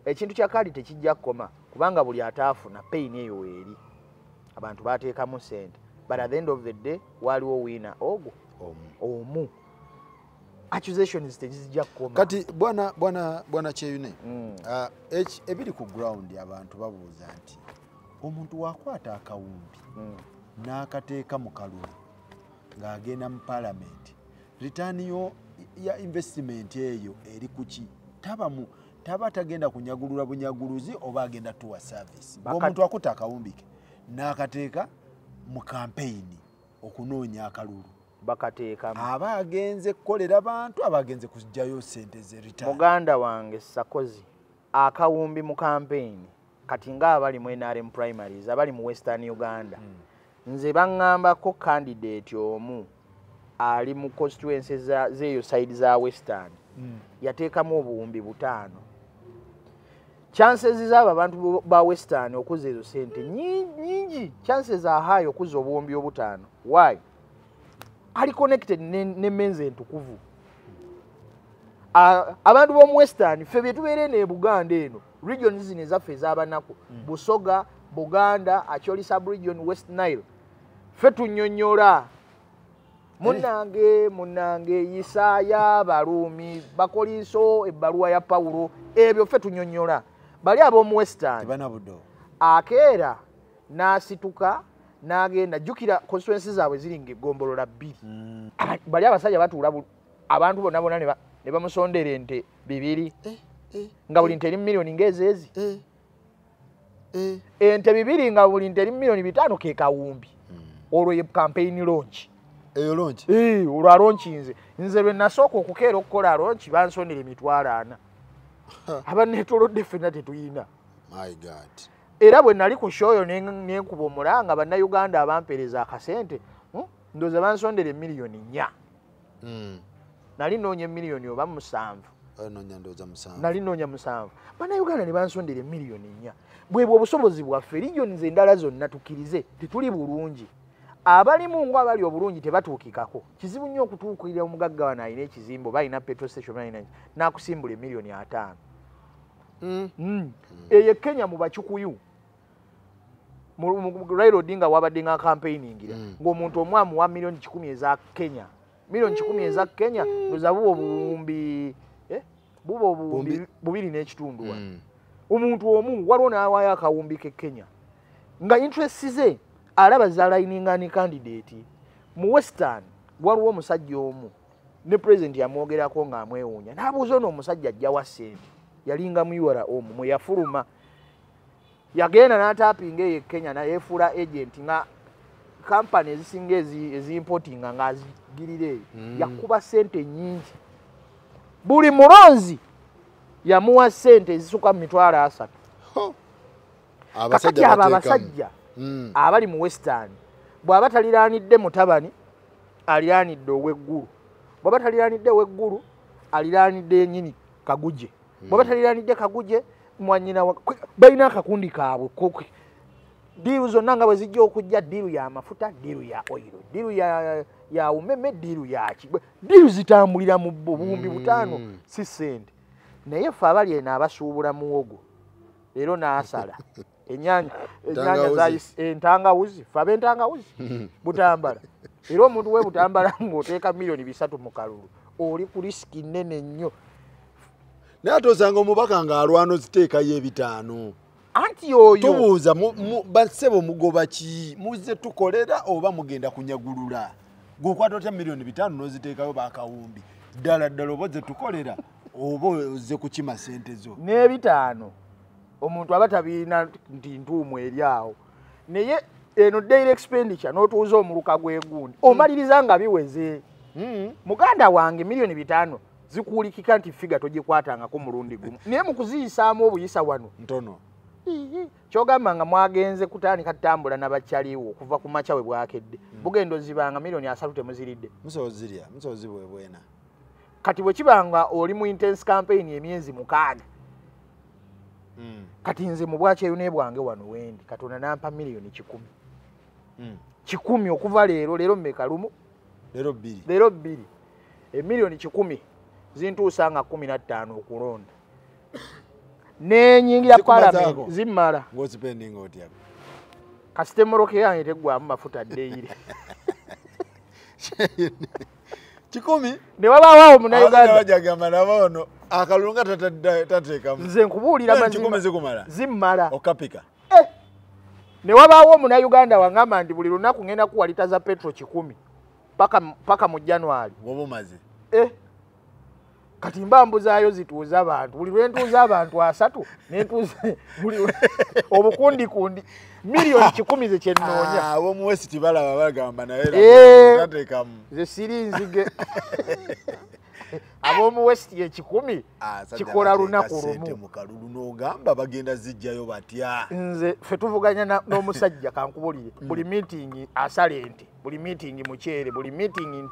Ekintu kya kaadi tekijja kukoma kubanga buli ataafuna payini eyo weeri. Abantu baateekamu ssente. But at the end of the day, waliwo wiina ogwo omu. Accusations tezijja kukoma. Kati bwana Kyeyune, ebiri ku ground abantu babuuza nti omuntu wakwata akawumbi n'akateeka mu kalulu ng'agenda mu parliament, ritaani yo ya investment eyo eri kuki? Taba tagenda kunyagulula bunyaguluzi oba agenda tuwa service. Omuntu akuta akawumbi ke n'akateeka mu campaign okunoonya akalulu. Bakateekamu. Aba agenze kukolera bantu, aba agenze kujjayo ssente ze return. Muganda wange Sakozi akawumbi mu campaign kati ng'abali mu NRM primaries abali mu Western Uganda. Nze baŋŋambako candidate omu ali mu constituency z'eyo side za Western. Yateekamu obuwumbi 5. Chances z'abo abantu ba Western okuza ezo ssente nyingi. Chances are high okuza obuwumbi 5. Why? Ali connected ne menze entukuvu. Abantu b'omu Western ffe bye tubeera ne Buganda eno regions zino ezaffe ez'abanaku Busoga, Buganda, Acholi sub-region, West Nile ffe tunnyonnyola munnange Isaaya, Baruumi, Bakoliiso, ebbaluwa ya Pawulo, ebyo ffe tunnyonnyola. Bali ab'omu Western akeera n'asituka n'agenda jjukira constituency zaabwe ziri ng'egombolola 2. Bali abasajja batuula abantu bonna ne bamusondera ente 2 nga buli nte eri millioni ng'ezeezi. Ente 2 nga buli nte eri millioni 5 ke kawumbi. Olwo ye campaign launch. Eyo launch? Olwo alaunchinze. Nze lwe nasooka okukeera okukola launch bansondera emitwalo 4. Abanneetolodde ffenna tetuyina. My God. Era bwe nali ku shoyo n'enkuba omulanga bannayuganda abampeereza akasente ndowooza bansondera millioni 4. Nali noonya millioni oba 7. Nali noonya 7. Bannayuganda ne bansondera millioni 4. Bwebwe obusobozi bwaffe regions endala zonna tukkirize tetuli bulungi. Abalimu ngo abali obulungi tebatuukikako. Kizibu nnyo okutuukirira omugagga wano alina ekizimbo balina petrol station n'akusimbula millioni 5. Eyo Kenya mu Bakikuyu Raila Odinga wabadde nga campaigningira ng'omuntu omwamu wa millioni 10 eza Kenya. Millioni 10 eza Kenya ndoza bubo obuwumbi 2.5. Omuntu omu waliwo n'awaayo akawumbi ke Kenya nga interest ze alaba zaalaininga ne candidate mu Western. Waliwo omusajja omu ne president yamwogerako ng'amwewuunya n'abuuza ono omusajja ajja wa ssente. Yalinga muyiwala omu mwe yafuluma yagenda n'ataapinga eyo Kenya nayefuula agent nga company ezisinga ezimportinga ng'azigirira eyo yakuba ssente nnyingi. Buli mulonzi yamuwa ssente ezisuka mu 3. Kakati abo abasajja abali mu Western bw'aba taliraanidde mutabani aliraanidde ow'eggulu, bw'aba taliraanidde ow'eggulu aliraanidde nnyini Kaguje, bw'aba taliraanidde Kaguje mwanyina balina akakundi kaabwe. Diiru zonna nga bwe zijja okujja, diiru ya mafuta, diiru ya oil, diiru ya umeme, diiru ya kigwe, diiru zitambulira mu buwumbi 5 si ssente. Naye ffe abali eno abasuubula muwogo leero n'asala entangawuzi ffe ab'entangawuzi Butambala. Era omuntu we Butambala ng'oteeka millioni 3 mu kalulu oli ku risiki nnene nnyo. Naye ate osanga omubaka ng'alwana oziteekayo 5. Anti oyo tubuuza bassebo mugoba ki? Muzze tukolera oba mugenda kunyagulula? Gwokwata otya millioni 5 n'oziteekayo bakawumbi ddala oba ozze tukolera oba ozze kukima ssente zo? Ne5 omuntu aba tabiina nti ntuumu eri awo. Naye eno daily expenditure n'otuuza omuluka gw'egundi omaliriza nga biweze. Muganda wange millioni 5 zikuulikika nti figa togikwatangako mulundi gumu, naye mu kuziyisaamu obuyisa wano ntono. kyogamba nga mwagenze kutandika tutambula n'abakyaliwo okuva ku makya we bwakedde bugendo zibanga milioni 3 temuziridde musozibwe bwena kati bwe kibanga oli mu intense campaign emyezi 6 kati nze mu bwakyeyo bwange wano wendi Katonda nampa milioni 10 10 okuva leero mmeka lumu leero 2 milioni 10 zintuusa nga 15 okulonda nenyingira parliament zimmala ng'osipendinga otya kasitemoroke yange teggwamu mafuta ddeire 10 ne wabaawo Munnayuganda bajagamba nabono akalunga tateekamu nze nkubuulira mazima zimmala okapika ne wabaawo Munnayuganda wangamba nti buli lunaku ngenda kuwalita za petro 10 paka mu January woba omaze kati mbambuzaayo zituuza abantu buli lwentuuza abantu 3 nentuuza obukundi milioni 10 ze kyennoonya abomu West balaba bagamba naye tateekamu ze siri nzige abomu West ye 10 kikola lunaku lumu mu kalulu n'ogamba bagenda zijjayo batya nze fe tuvuganya n'omusajja kankubulire buli meeting asale ente buli meeting mukyere buli meeting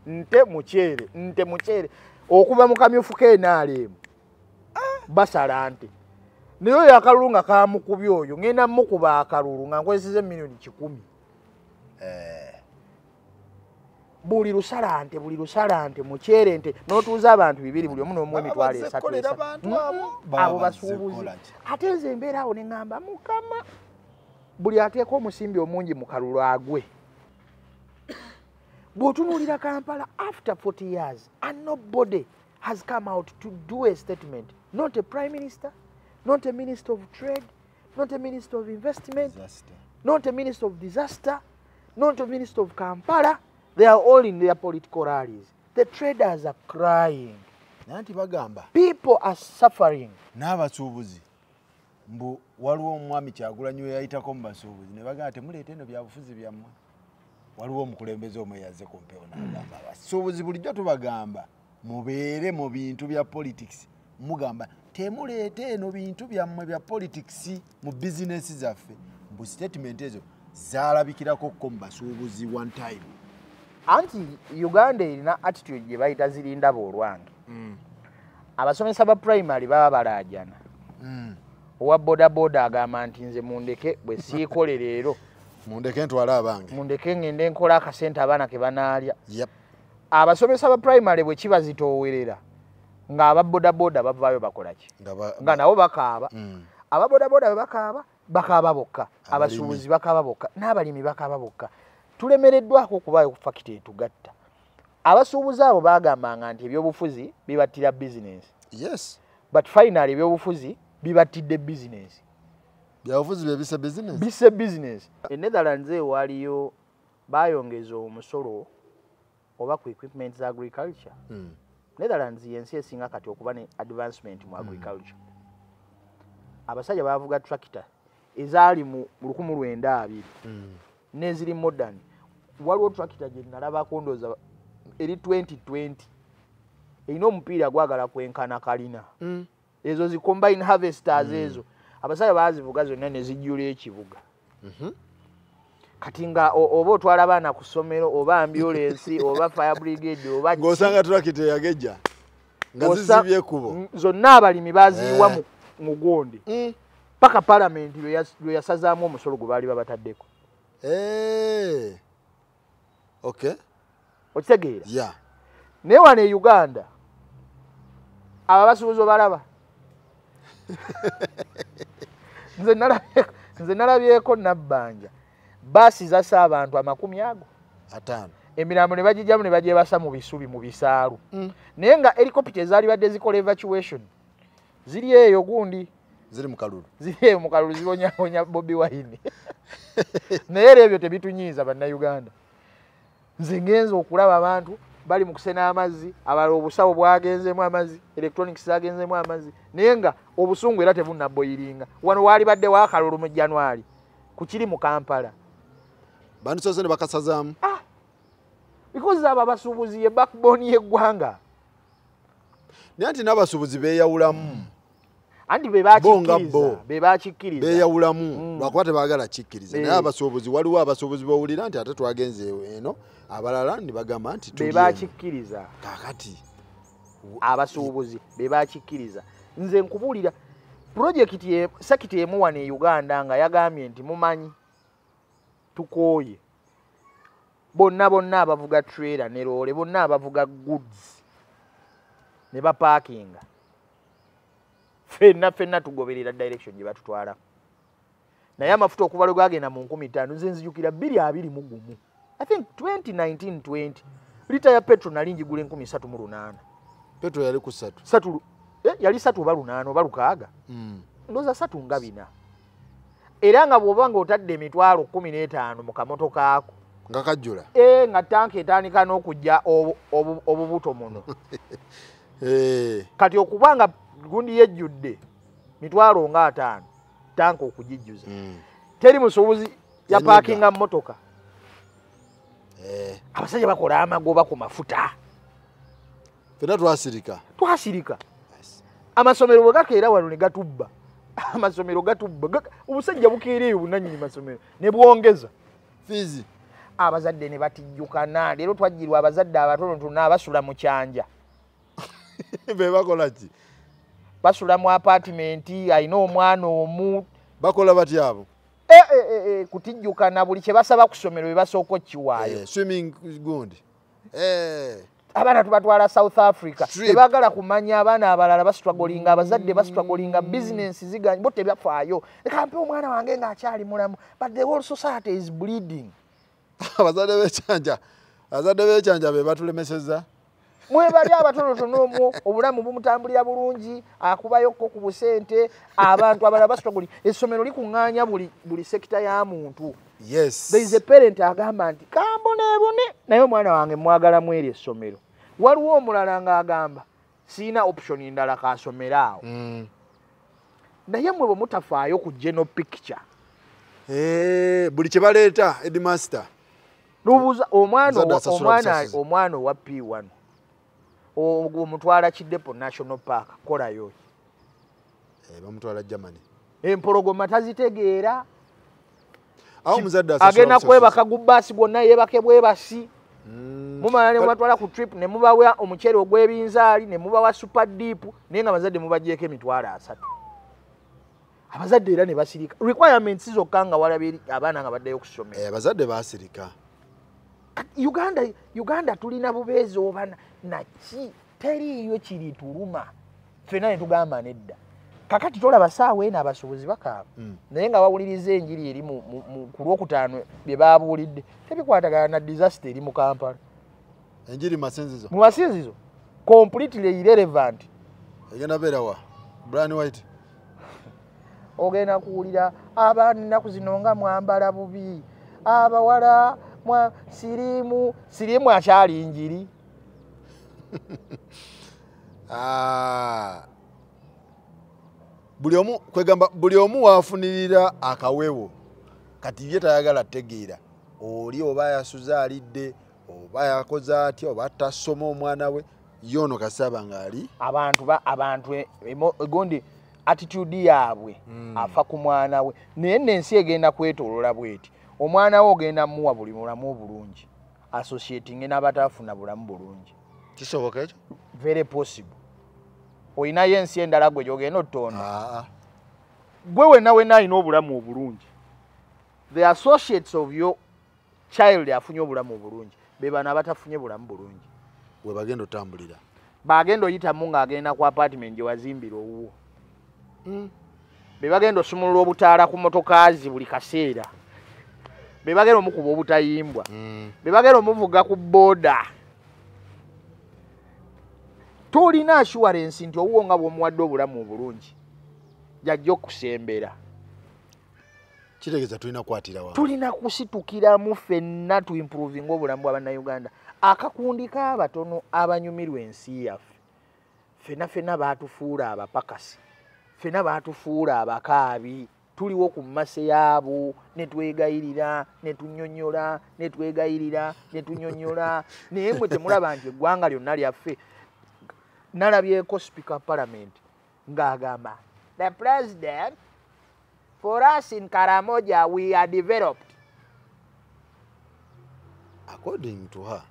nte mukyere okuva mu kamyufu k'enaalemu basala nte naye oyo akalulu nga kamukubya oyo ngenda mukuba akalulu nga nkozeseza milioni 10 buli lusala nte mukyere nte n'otuuza abantu 2 buli omu n'omu emitwalo 3 abo basuubuzi ate nze embeera awo ne ŋŋamba Mukama buli ateeka omusimbi omungi mu kalulu agwe bw'otunuulira Kampala after 40 years and nobody has come out to do a statement, not a prime minister, not a minister of trade, not a minister of investment, not a minister of disaster, not a minister of Kampala. They are all in their political rallies. The traders are crying. Nanti bagamba people are suffering. N'abasuubuzi mbu waliwo omwami Kyagulanyi we yayitako mu basuubuzi ne bagamba temuleeta eno byabufuzi byammwe. Waliwo omukulembeze omwe yazze ku mpewo n'agamba abasuubuzi bulijjo tubagamba mubeere mu bintu bya politics mugamba temuleeta eno bintu byammwe bya politics mu bizinesi zaffe mbu statement ezo zaalabikirako ko mu basuubuzi one time. Anti Uganda erina attitude gye bayita zirinda boolwange. Abasomesa ba primary baba balaajana. Owa bodaboda agamba nti nze mundeke bwe siikole leero mundeke ntwale abange mundeke ngende nkola akasente abaana ke banaalya. Abasomesa ba primary bwe kibazitoowerera nga ababodaboda bavaayo bakola ki nga nabo bakaaba. Ababodaboda bakaaba bokka, abasuubuzi bakaaba bokka, n'abalimi bakaaba bokka. Tulemereddwako okubaayo ku fakiti etugatta. Abasuubuzi abo baagambanga nti ebyobufuzi bibattira business. Yes. But finally ebyobufuzi bibattidde business. Byabufuzi bye business. Bise business. E Netherlands waliyo bayongeza omusolo oba ku equipment za agriculture. Netherlands yensi esinga kati okuba ne advancement mu agriculture. Abasajja bavuga tractor ezaali mu 1920 neziri modern. Waliwo tractor gye nalabako ndooza eri 2020 erina omupiira gwagala kwenkana kalina. Ezo zi combine harvesters ezo abasajja bazivuga zonna ne zijjula ekibuga. Kati nga oba otwala abaana ku ssomero oba ambulance oba fire brigade oba ng'osanga tractor yagejja nga zizibye kubo zonna abalimi baziyiwa mu Gondi paka parliament lwe yasazaamu omusolo gwe baali babataddeko. Okay. Okitegeera? Yeah. Naye wano e Uganda abo basuubuzi balaba. Nze nalabyeko Nabbanja baasi zassa abantu 50 emirambo ne bagijjamu ne bagyebasa mu bisubi mu bisaalu. Naye nga helicopter ezaali badde zikola evacuation ziri eyo gundi ziri mu kalulu zibonyabonya Bobi Wine. Naye ebyo tebitunyiiza bannayuganda. Nze ngenza okulaba abantu bali mu kusena amazzi abala obusawo bwagenzeemu amazzi electronics zagenzeemu amazzi naye nga obusungu era tebunnaboyiringa. Wano waali badde waakalulu mu January ku kiri mu Kampala. Bandisoze ne bakasazaamu. Because aba basuubuzi ye backbone y'eggwanga. Naye nti n'abasuubuzi beeyawulamu. anti bebakikkiriza beyawulamu lwakuba tebaagala kikkiriza naye abasuubuzi waliwo abasuubuzi bawulira nti ate twagenze eno abalala ne bagamba nti bebakikkiriza kakati abasuubuzi bebakikkiriza nze nkubuulira projekiti sakiti emu wano e Uganda nga yagambye nti mumanyi tukooye bonna abavuga trailer ne loole bonna abavuga goods ne bapaakinga fenna tugoberera direction gye batutwala naye amafuta okuva lwe gagenda mu 15 nze nzijukira 221 I think 2019-20 lita ya petrol nali njigula 308 petrol yali ku 3 yali 3 oba 8 oba 6 ndoza 3 nga bina era nga bw'obanga otadde emitwalo 15 mu kamotoka ako nga kajjula nga tanki etandika n'okujja obubuto muno kati okubanga gundi yejjudde mitwalo nga 5 tanki okugijjuza teri musuubuzi ya parkinga mmotoka abasajja bakola amagoba ku mafuta fena twasirika amasomero bwe gakeera wano ne gatubba amasomero gatubba obusajja bukeereyo bunanyini masomero ne bwongeza fizi abazadde ne batijjukana leero twajjirwa abazadde abatonotono abasula mu kyanja be bakola ki basula mu apartment ayina omwana omu bakola batya abo kutijjukana buli kye basaba ku ssomero bye basooka okkiwaayo swimming gundi abaana tubatwala South Africa tebagala kumanya abaana abalala basitwagolinga abazadde basitwagolinga business ziganye bo tebyafaayo leka mpe omwana wange ng'akyali mulamu but the whole society is bleeding abazadde b'ekyanja be batulemeseza mwebali abatonotono omwo obulamu bumutambulira bulungi akubayokko ku busente abantu abalala basitwagolinga essomero likuŋŋaanya buli sekita ya muntu. Yes. There is a parent agamba nti kambone naye omwana wange mwagala mweri essomero waliwo omulala ng'agamba siina option ndala kasomera awo naye mwe bwe mutafaayo ku general picture buli kye baleeta headmaster lubuuza omwana owa P1 omutwala Kidepo National Park kolayo bamutwala Germany empologoma tazitegeera agenda kwebaka gubbaasi bwonna yeebake bwebasi mumala ne mubatwala ku trip ne mubawa omuceere ogw'ebinzaali ne mubawa super deep naye nga abazadde mubagyeko emitwalo 3 abazadde era ne basirika requirements zokka nga walabye abaana nga baddayo kusomera abazadde basirika Uganda tulina bubeezi oba naki teriiyo kiri tuluma ffenna ne tugamba nedda kakati tolaba saawa eno abasuubuzi bakaaba naye nga bawuliriza enjiri eri ku Lwokutaano bye baabuulidde tebikwatagana na disaster eri mu Kampala enjiri masinzizo mu masinzizo completely irrelevant egenda beerawa Brian White ogenda kuwulira abaana ennaku zino nga mwambala bubi abawala sirimu akyali njiri buli omu waafunirira akawewo kati ye tayagala tegeera oli oba yasuza alidde oba yakoze atya oba tasoma omwana we yono kasaba ngaali abantu gondi attitude yaabwe afa ku mwana we naye n'ensi egenda kwetolola bweti omwana we ogenda muwa buli mulamu obulungi associating n'abatafuna bulamu bulungi kisoboka ekyo very possible oyinayo ensi endala gwe gyogenda otonda gwe wenna alina obulamu obulungi the associates of your child afunye obulamu obulungi be bano abatafunye bulamu bulungi we bagenda otambulira bagenda oyitamu ng'agenda ku apartment gye wazimbira owuwo be bagenda osumulula obutaala ku motokaazi buli kaseera be bagenda omukuba obutayimbwa be bagenda omuvuga ku booda tolina assurance nti owuwo nga bw'omuwadde obulamu obulungi jajja okusembera kitegeeza tulina kusitukiramu ffenna tu improving obulamu bw'abannayuganda akakundi k'abatono abanyumirwa ensi yaffe ffenna baatufuula abapakasi ffenna baatufuula abakaabi tuliwo ku mmase yaabo ne twegayirira ne tunnyonnyola ne twegayirira ne tunnyonnyola naye mwe temulaba nti eggwanga lyonna lyaffe nalabyeko speaker parliament ng'agamba the president, for us in Karamoja, we are developed. According to her,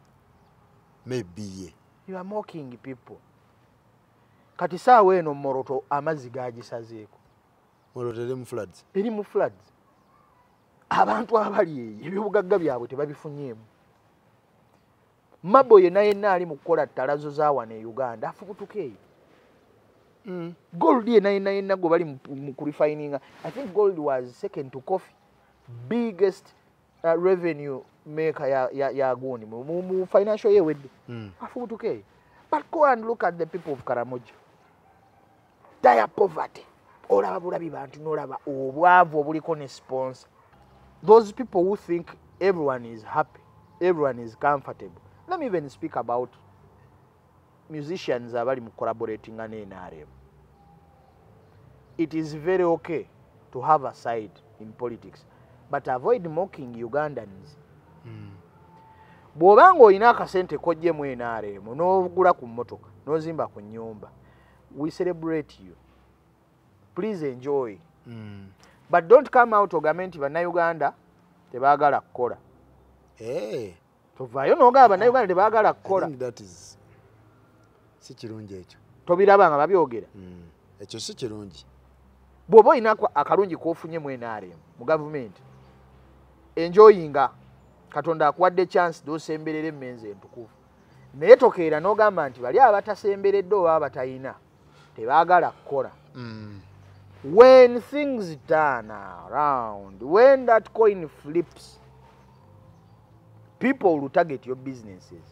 maybe. You are mocking people. Kati saawa eno Moroto amazzi gagisazeeko. Moroto eri mu floods. Eri mu floods. Abantu abali eyo ebyobugagga byabwe tebabifunyeemu. Mabo yenna ali mu kukola ttalazo za wano e Uganda afubutuka eyo. Gold yenna gwe bali mu refining. I think gold was second to coffee. Biggest revenue maker ya Goni mu financial year wedde. Afubutuka eyo. But go and look at the people of Karamoja. Dire poverty. Olaba bulabi bantu n'olaba obwavu obuliko ne sponsor. Those people who think everyone is happy, everyone is comfortable. Let me even speak about musicians abali mu collaborating na NRM. It is very okay to have a side in politics, but avoid mocking Ugandans. Bw'obanga olina akasente kojje mu NRM n'ogula ku mmotoka n'ozimba ku nnyumba, we celebrate you. Please enjoy. But don't come out ogambe nti bannayuganda tebaagala kukola. Tovaayo n'ogamba bannayuganda tebaagala kukola. That is si kirungi ekyo. Tobiraba nga babyogera. Ekyo si kirungi. Bw'oba olina akalungi k'ofunye mu NRM mu gavumenti, enjoyinga Katonda akuwadde chance d'osemberera emmenzi entukuvu. Naye tokeera n'ogamba nti bali abatasemberedde oba abatayina tebaagala kukola. When things turn around, when that coin flips, people will target your businesses.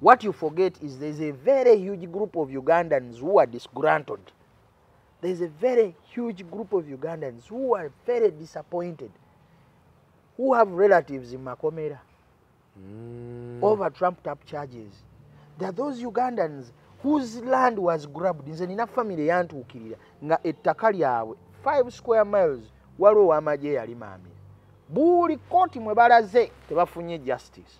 What you forget is there's a very huge group of Ugandans who are disgruntled. There's a very huge group of Ugandans who are very disappointed, who have relatives in Makomera over trumped-up charges. There are those Ugandans whose land was grabbed. Nze nina family yantuukirira nga ettaka lyabwe 5 square miles waliwo amagye yali maami. Buli kooti mwe balaze tebafunye justice.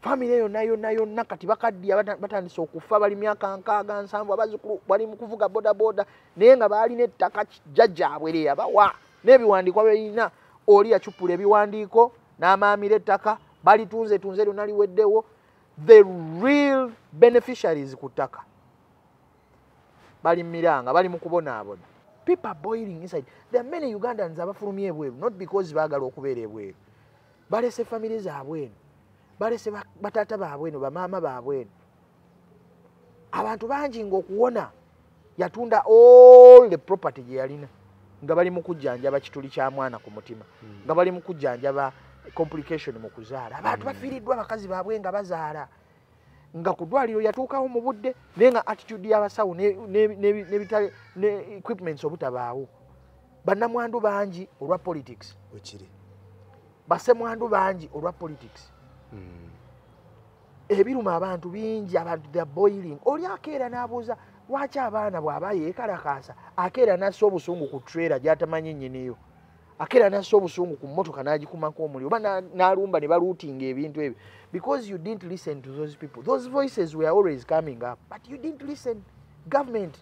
Family yonna kati bakaddiya batandise okufa bali myaka 67 abazzukulu bali mu kuvuga bodaboda naye nga baalina ettaka jjajjaabwe lye yabawa n'ebiwandiiko byerina. Oli yacupula ebiwandiiko n'amaamira ettaka balitunze lyonna liweddewo. The real beneficiaries ku ttaka bali miranga bali mu kubonaabona. People are boiling inside. There are many Ugandans abafulumye ebweru, not because baagala okubeera ebweru. Balese family zaabwe eno, balese bataata baabwe eno, bamaama baabwe eno. Abantu bangi ng'okuwona yatunda all the property gye yalina nga bali mu kujjanjaba kituli kya mwana ku mutima, nga bali mu kujjanjaba complication mu kuzaala. Abantu bafiiriddwa bakazi baabwe nga bazaala, nga ku ddwaliro yatuukawo mu budde naye nga attitude y'abasawo ne equipments obutabaawo. Bannamwandu bangi olwa politics. Bassemwandu bangi olwa politics. Ebiruma abantu bingi, abantu they are boiling. Oli akeera n'abuuza lwaki abaana bw'aba yeekalakaasa akeera n'assa obusungu ku trailer gy'atamanyi nnyiniyo, akeera n'assa obusungu ku mmotoka n'agikumako omuliro oba n'alumba ne baluutinga ebintu ebyo. Because you didn't listen to those people. Those voices were always coming up, but you didn't listen. Government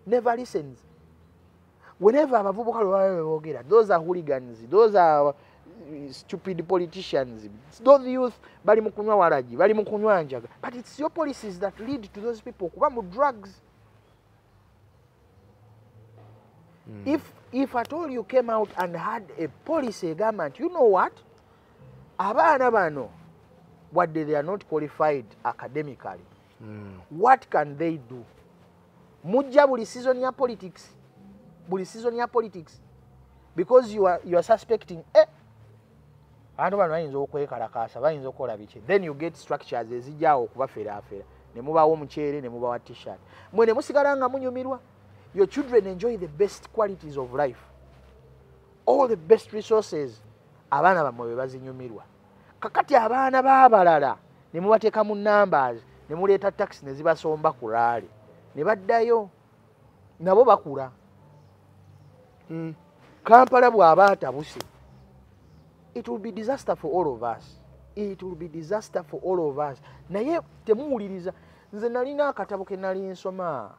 never listens. Whenever abavubuka lwe boogera, those are hooligans, those are stupid politicians, those youth bali mu kunywa waragi, bali mu kunywa njaga. But it's your policies that lead to those people kuba mu drugs. If at all you came out and had a policy government, you know what? Abaana bano, what they are not qualified academically, what can they do? Mujja buli season ya politics. Buli season ya politics. Because you are suspecting, abantu bano bayinza okwekalakaasa, bayinza okukola biki. Then you get structures ezijjaawo okubafeeraafeera. Ne mubaawo omuceere, ne mubaawa t-shirt. Mwe ne musigala nga munyumirwa. Your children enjoy the best qualities of life. All the best resources. Abaana bammwe be bazinyumirwa. Kakati abaana b'abalala ne mubateeka mu numbers, ne muleeta taxi ne zibasomba ku laali. Ne baddayo. Nabo bakula. Kampala bw'aba atabuse. It will be disaster for all of us. It will be disaster for all of us. Naye temuwuliriza. Nze nalina akatabo ke nali nsoma.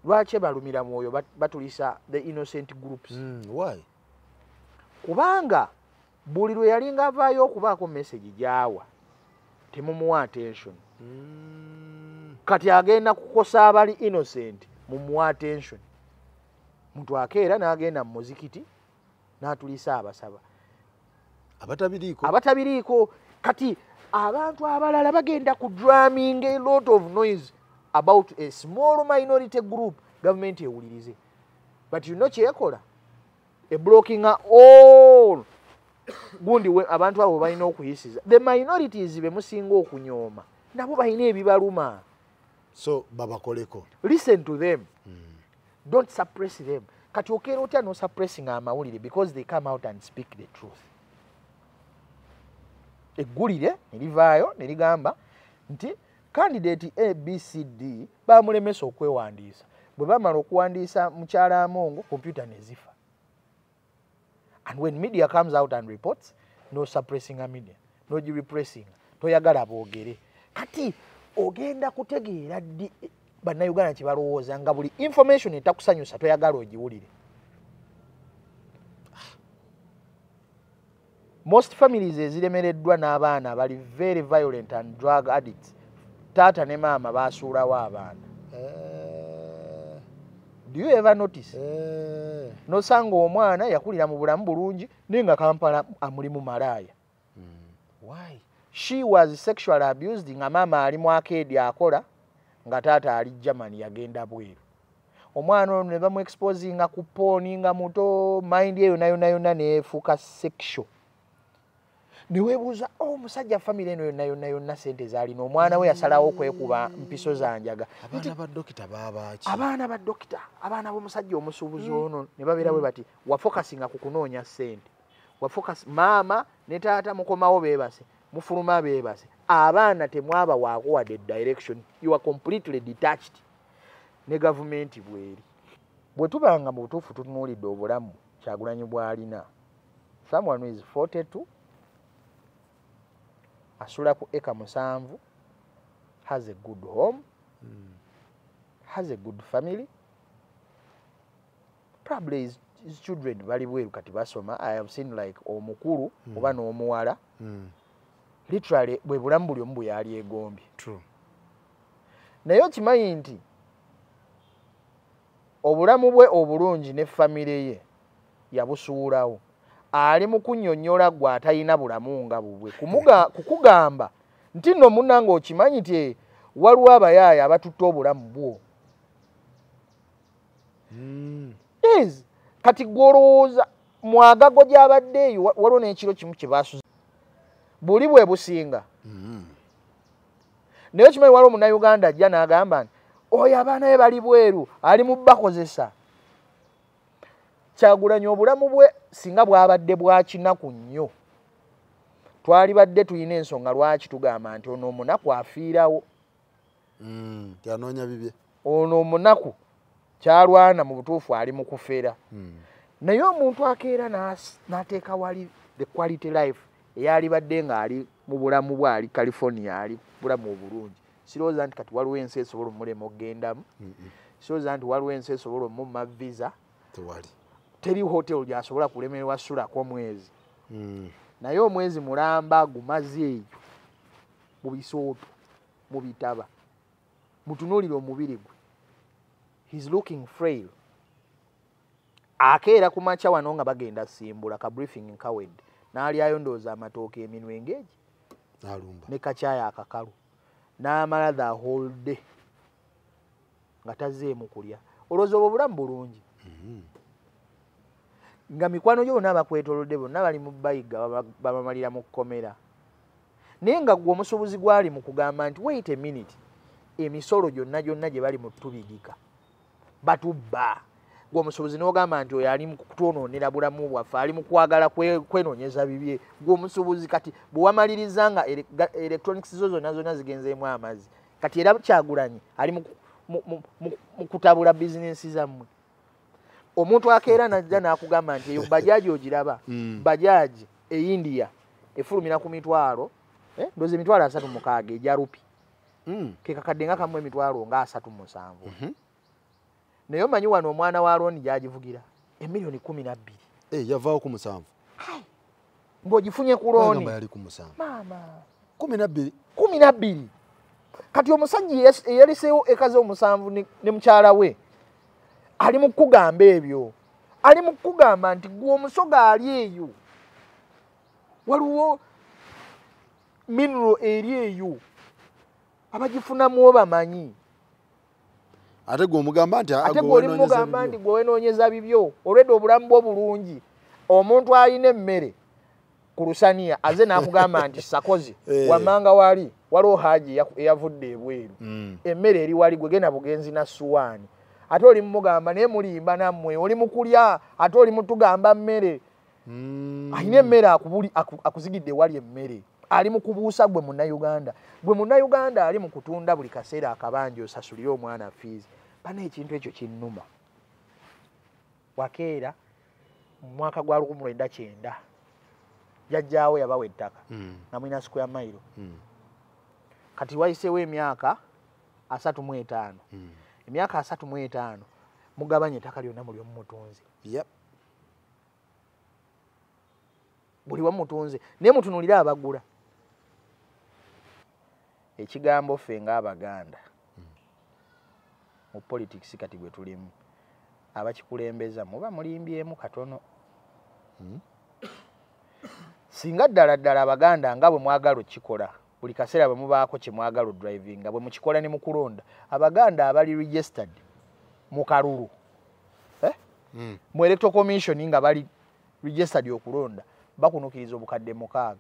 lwaki balumira mwoyo batulisa the innocent groups? Why? Kubanga buli lwe yalinga avaayo okubaako message gyawa temumuwa attention. Kati agenda kukosa abali innocent mumuwa attention. Muntu akeera n'agenda mu muzikiti n'atulisa abasaba abatabiriiko. Kati abantu abalala bagenda ku drumming a lot of noise about a small minority group. Government ewulirize, but you know kyekola a blocking all gundi abantu abo balina okuyisiza. The minorities be musinga okunyooma nabo balina ebibaluma, so babakoleko. Listen to them. Don't suppress them. Kati okeera otya no suppressing amawulire because they come out and speak the truth. Eggulire nerivaayo nerigamba nti candidate ABCD bamulemesa okwewandiisa. Bwe bamala okuwandiisa mukyala Amongo computer nezifa. And when media comes out and reports, no suppressing a media, no repressing, toyagala boogere. Kati ogenda kutegeera ddi bannayuganda kye balowooza nga buli information etakusanyusa toyagala ogiwulire. Most families eziremereddwa n'abaana bali very violent and drug addicts. Taata ne maama baasuulawo abaana. Do you ever notice? Nosanga omwana yakulira mu bulamu bulungi nenga Kampala amuli mu malaaya. Why? She was sexually abused nga maama ali mu arcade akola nga taata ali Germany yagenda bweru. Omwana ono ne bamu exposing ku porn nga muto, mind ye yonna neefuuka sexual. Niwebuuza omusajja family eno yonna sente zaalina omwana we yasalawo okwekuba mpiso za njaga. Abaana ba dokita baabaki? Abaana ba dokita, abaana b'omusajja omusuubuzi ono ne babeera bwe bati wafokasinga ku kunoonya sente. Wafocus maama ne taata mukomawo beebase, mufuluma beebase. Abaana temwaba waako wadde direction. You are completely detached ne gavumenti bweri. Bwe tubanga mu butuufu tutunuulidde obulamu Kyagulanyi bw'alina. Someone who is 42 asula ku eka 7, has a good home, has a good family. Probably his children bali bweru kati basoma. I have seen like omukulu oba n'omuwala. Literally bwe bulamu buli omu bwe yali egombye. True. Naye okimanyi nti obulamu bwe obulungi ne family ye yabusuulawo. Ali mu kunnyonnyola gwe atalina bulamu nga bubwe. Kukugamba nti nno munnange okimanyi nti waliwo abayaaya abatutte obulamu bwo. Yes. Kati gwolowooza mwagago gy'abadde eyo waliwo n'ekiro kimu kye baasuza. Buli bwe businga. Naye okimanyi waliwo Munnayuganda ajja n'agamba nti oyo abaana be bali bweru ali mu bakozesa. Kyagulanyi obulamu bwe singa bwabadde bwa kinaku nnyo twali badde tulina ensonga lwaki tugamba nti ono omunaku afiirawo. Yanoonya bibye. Ono omunaku kyalwana mu butuufu ali mu kufeera. Naye omuntu akeera n'ateeka wali the quality life eyali badde ng'ali mu bulamu bwe ali California ali bulamu obulungi. Sirowooza nti kati waliwo ensi esobola omulema okugendamu. Sirowooza nti waliwo ensi esobola omumma visa. Tewali. Teri hotel gyasobola kulemerwa sulako mwezi. Naye omwezi mulamba gumaze eyo mu bisooto mu bitaba. Mutunuulire omubiri gwe. He's looking frail. Akeera ku makya wano nga bagenda simbula ka briefing nkawedde. N'alyayo ndowooza amatooke eminwe eng'egi. N'alumba. Ne kakyaya akakalu. N'amala the whole day nga tazzeemu kulya. Olowooza obwo bulamu bulungi. Nga mikwano gyo bonna bakwetoolodde bonna bali mu bayiga babamalira mu kkomera. Naye nga gwe omusuubuzi gwali mu kugamba nti wait a minute, emisolo gyonna gye bali mu tubigika batubba. Gwe omusuubuzi n'ogamba nti oyo ali mu kutwonoonera bulamu bwaffe, ali mu kwagala kwenoonyeza bibye. Gwe omusuubuzi kati bwe wamaliriza nga electronics zo zonna zigenzeemu amazzi, kati era Kyagulanyi ali mu kutabula bizinensi zammwe. Omuntu akeera najja n'akugamba nti eyo bajaaji ogiraba, bajaaji e India efulumira ku mitwalo, ndowooza emitwalo 36 egya rupi. Ke kakadde nga kamu emitwalo nga 37. naye omanyi wano omwana wa Aaron gyagivugira emiliyoni 12 yavaawo ku 7 ng'ogifunye ku looni yali ku 7 maama 12 kati omusajja eyaliseewo eka z'omusanvu ne mukyala we ali mu kugamba ebyo ali mu kugamba nti gwe omusoga ali eyo waliwo mineral eri eyo abagifunamu obamanyi ate gwe omugamba nti ate gwe olimugamba nti gwe wenoonyeza bibyo olwedde obulamu bwo bulungi omuntu alina emmere ku lusaniya aze n'akugamba nti sakozi wammanga wali waliwo haaji eyavudde ebweru emmere eri wali gwe genda bugenzi na suwaani ate oli mumugamba naye mulimba nammwe oli mukulya ate oli mutugamba mmere alina emmere akuzigidde wali emmere ali mu kubuusa gwe munnayuganda ali mu kutunda buli kaseera akabanja osasulire omwana fiizi bana ekintu ekyo kinnuma wakeera mu mwaka gwa 1999 jjajjaawe yabawa ettaka nga mulina square mile kati wayiseewo emyaka 35 emyaka 35 mugabanya ettaka lyonna muli omumutunzi buli wamutunze naye mutunulira abagula ekigambo ffe ng'Abaganda mu politics kati gwe tulimu abakikulembeza muba mulimbyemu katono singa ddala Abaganda nga bwe mwagala okikola buli kaseera bwe mubaako kye mwagala drivinga bwe mukikola ne mukulonda Abaganda abali registered mu kalulu mu electoral commission nga bali registered okulonda bakunukiriza obukadde 6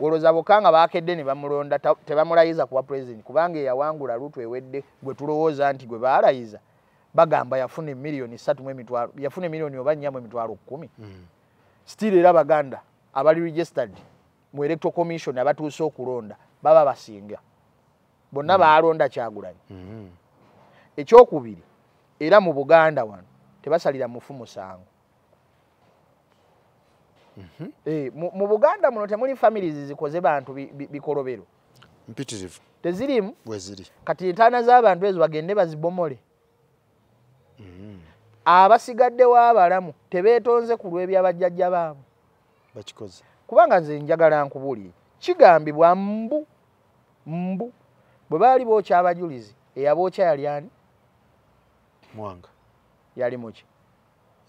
olowooza bokanga baakedde ne bamulonda tebamulayiza kuba president kubanga eyawangula lutu ewedde gwe tulowooza nti gwe baalayiza bagamba yafuna emiliyoni 3 yafuna emiliyoni oba 4.10 still era Abaganda abali registered mu electoral commission abatuuse okulonda baba basinga bonna baalonda Kyagulanyi ekyokubiri era mu Buganda wano tebasalira mufu musango mu Buganda muno temuli families zikoze bantu bikolobero mpitirivu tezirimu bweziri kati entaana z'abantu ezo bagende bazibomole abasigaddewo abalamu tebeetonze ku lw'ebyabajjajja baabwe bakikoze kubanga nze njagala nkubuli kigambibwa mbu bwe baali bookya abajulizi eyabookya yali ani Mwanga yali muki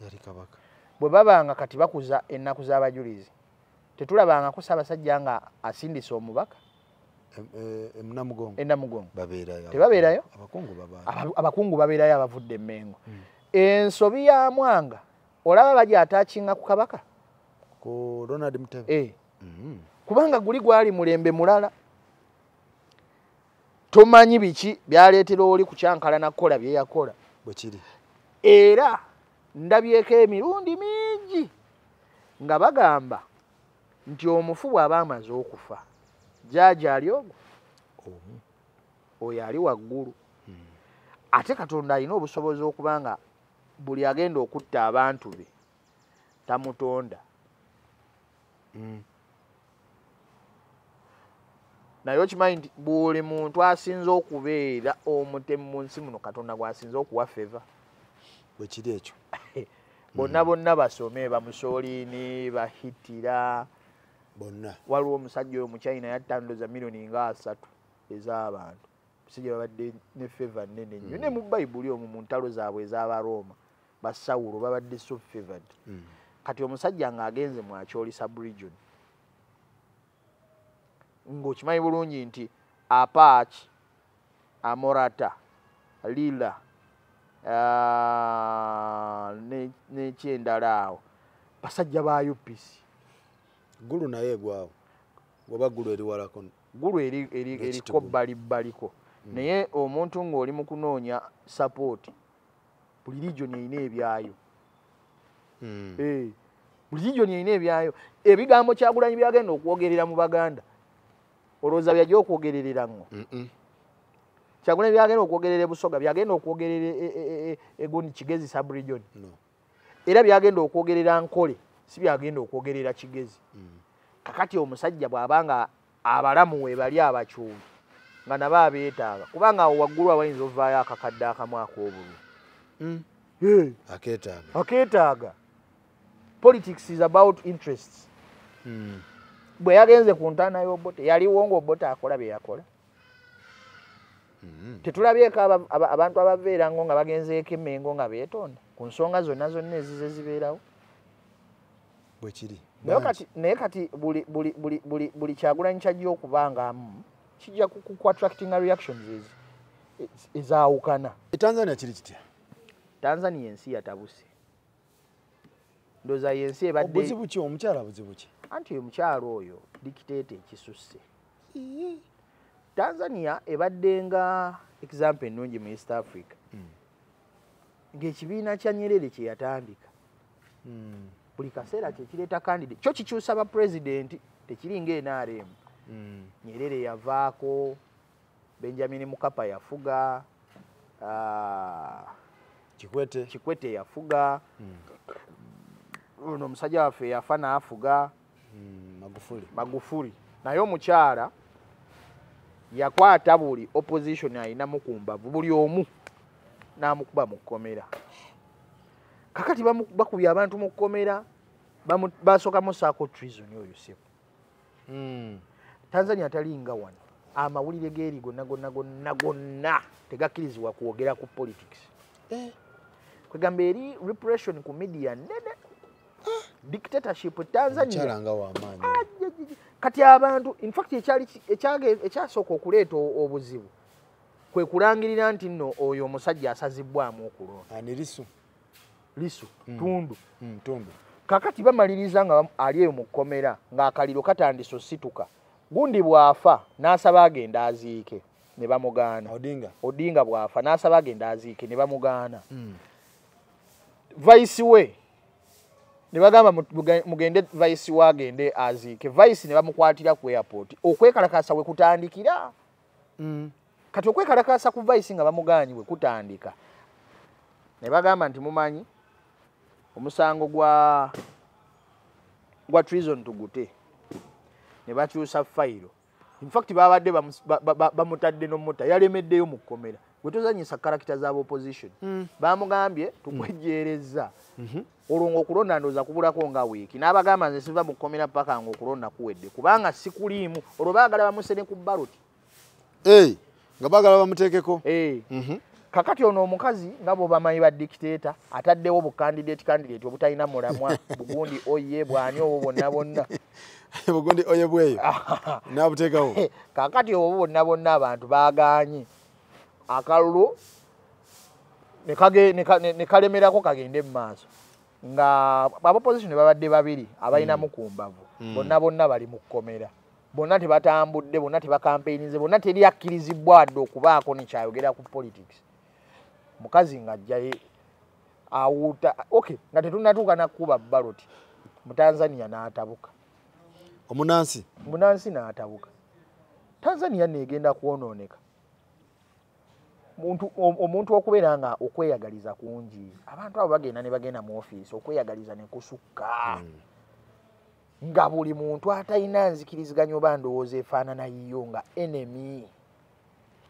yali Kabaka bwe babanga kati bakuza ennaku z'abajulizi tetulabangako Ssaabasajja nga asindisa omubaka Namugongo tebabeerayo abakungu babeerayo abavudde Mmengo ensobi ya Mwanga olaba bajja ataakinga ku Kabaka ku Ronald Mutebi kubanga guli gwali mulembe mulala tomanyi biki byaleetera oli kukyankala nakola bye yakola bwe kiri era ndabyeko emirundi mingi nga bagamba nti omufu bw'aba amaze okufa jjajja ali ogwo oyo ali waggulu ate Katonda alina obusobozi okubanga buli agenda okutta abantu be tamutonda naye okimanyi nti buli muntu asinze okubeera omutemu mu nsi muno Katonda gwasinze okuwa feva bwe kiri ekyo bonna basome bamusoliini bahitira bonna waliwo omusajja oyo mu China yattandoza miliyoni nga 3 ez'abantu musajja babadde ne feva nnene nnyo ne mu Bayibuli omwo mu ntalo zaabwe ez'Abaroma basawulo babadde so favored kati omusajja ng'agenze mu Acholi sub-region ng'okimanyi bulungi nti Apache Amorata Lila n'ekyendala awo basajja ba UPC gulu naye egwawo oba gulu eriwalako gulu eriko baliko naye omuntu ng'oli mu kunoonya support buli region erina ebyayo buli region erina ebyayo ebigambo Kyagulanyi byagenda okwogerera mu Baganda olowooza byajja okwogererera ngo Kyagulanyi byagenda okwogerera Busoga byagenda okwogerera egoni Kigezi sub-region era byagenda okwogerera Nkole si byagenda okwogerera Kigezi kakati omusajja bw'abanga abalamu we bali abakyuli nga nabo abeetaaga kubanga awo waggulu awayinza ovaayo akakadde akamu ak'obululu Aketaaga. Politics is about interests. Bwe yagenze ku ntaana y'Obote yaliwo ng'Obote akola bye yakola. Tetulabyeko abantu abaveera ngo nga bagenzeeko Emmengo nga beetonda ku nsonga zonna ezize zibeerawo. Bwe kiri. Naye kati buli Kyagulanyi kyajja okubangamu kijja ku attracting reactions ezaawukana. Tanzania kiri kitya? Tanzania ensi yatabuse. Ndoza yensi ebadde obuzibu ki omukyala buzibu ki? Anti omukyalo oyo dictate ekisusse. Tanzania ebadde nga example ennungi mu East Africa. Ng'ekibiina kya Nyerere kye yatandika. Buli kaseera kye kireeta candidate. Kyo kikyusa ba president tekiri ng'NRM. Nyerere yavaako, Benjamin Mkapa yafuga, Kikwete yafuga, ono musajja waffe yafa n'afuga, Magufuli. Naye omukyala yakwata buli opposition alina mukumbavu buli omu n'amukuba mu kkomera. Kakati bakubye abantu mu kkomera basooka musaako treason oyo sibo. Tanzania talinga wano. Amawulire geeri gonna tegakkirizibwa kwogera ku politics. Kwegamba eri repression ku media nene. Dictatorship Tanzania. Kati abantu in fact ekyasooka okuleeta obuzibu kwe kulangirira nti nno oyo omusajja asazibwamu okulonda. Ani Lisu. Tundu. Kakati bamaliriza nga ali eyo mu kkomera ng'akaliro katandise osituka. Gundi bwafa n'asaba agenda aziike ne bamugaana. Odinga bwafa n'asaba agenda aziike ne bamugaana. Vice we ne bagamba mugende vice we agende aziike. Vice ne bamukwatira ku airport. Okwekalakasa we kutandikira. Kati okwekalakasa ku vice nga bamugaanyi we kutandika. Ne bagamba nti mumanyi omusango gwa treason tugute. Ne bakyusa fayiro. In fact babadde bamutadde n'omuta yalemeddeyo mu kkomera. Gwe tozanyisa karakita z'aba opposition. Bamugambye tukwejjeereza. Olwo okulonda ndooza kubulako nga wiiki. N'abagamba nze siva mu kkomera paka nga okulonda kuwedde. Kubanga sikuliimu. Olwo baagala bamusene ku baloti. Nga baagala bamuteekeko. Kakati ono omukazi nga bo bamanyi ba dictator ataddewo bu candidate obutalina mulamwa Bugundi oye bwani obwo bonna. Bugundi oye bweyo. N'abuteekawo. Kakati obwo bonna abantu baagaanye. Akalulu ne kalemerako kagende mu maaso. Nga abopposition babadde babiri abalina mukumbavu. Bonna bali mu kkomera. Bonna tebatambudde, bonna tebakampeyinize, bonna teri akkirizibwa adde okubaako ne kyayogera ku politics. Mukazi ng'ajjayo awuuta. Okay, nga tetunnatuuka nakuba baloti. Mu Tanzania n'atabuka. Omunansi n'atabuka. Tanzania neegenda kwonooneka. Omuntu okubeera nga okweyagaliza kungi. Abantu abo bagenda ne bagenda mu ofiisi okweyagaliza ne kusukka. Nga buli muntu atalina nzikiriziganya oba ndowooza efaanana yiyo nga enemy.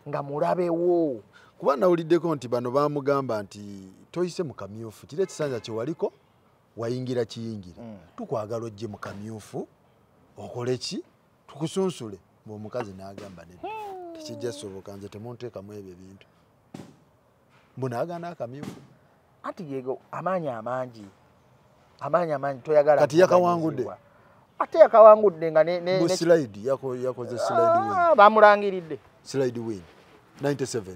Nga mulabewo. Kuba nawuliddeko nti bano bamugamba nti toyise mu kamyufu. Kiri ekisanja kye waliko wayingira kiyingire. Tukwagala ojje mu kamyufu okole ki tukusunsule. Omukazi n'agamba ne tekijja soboka nze temunteekamu ebyo ebintu. Mbunagana akamyufu. Anti yego amanyi toyagala. Kati yakawangudde. Ate yakawangudde nga ne slide yakoze slide win. Bamulangiridde. Slide win 97.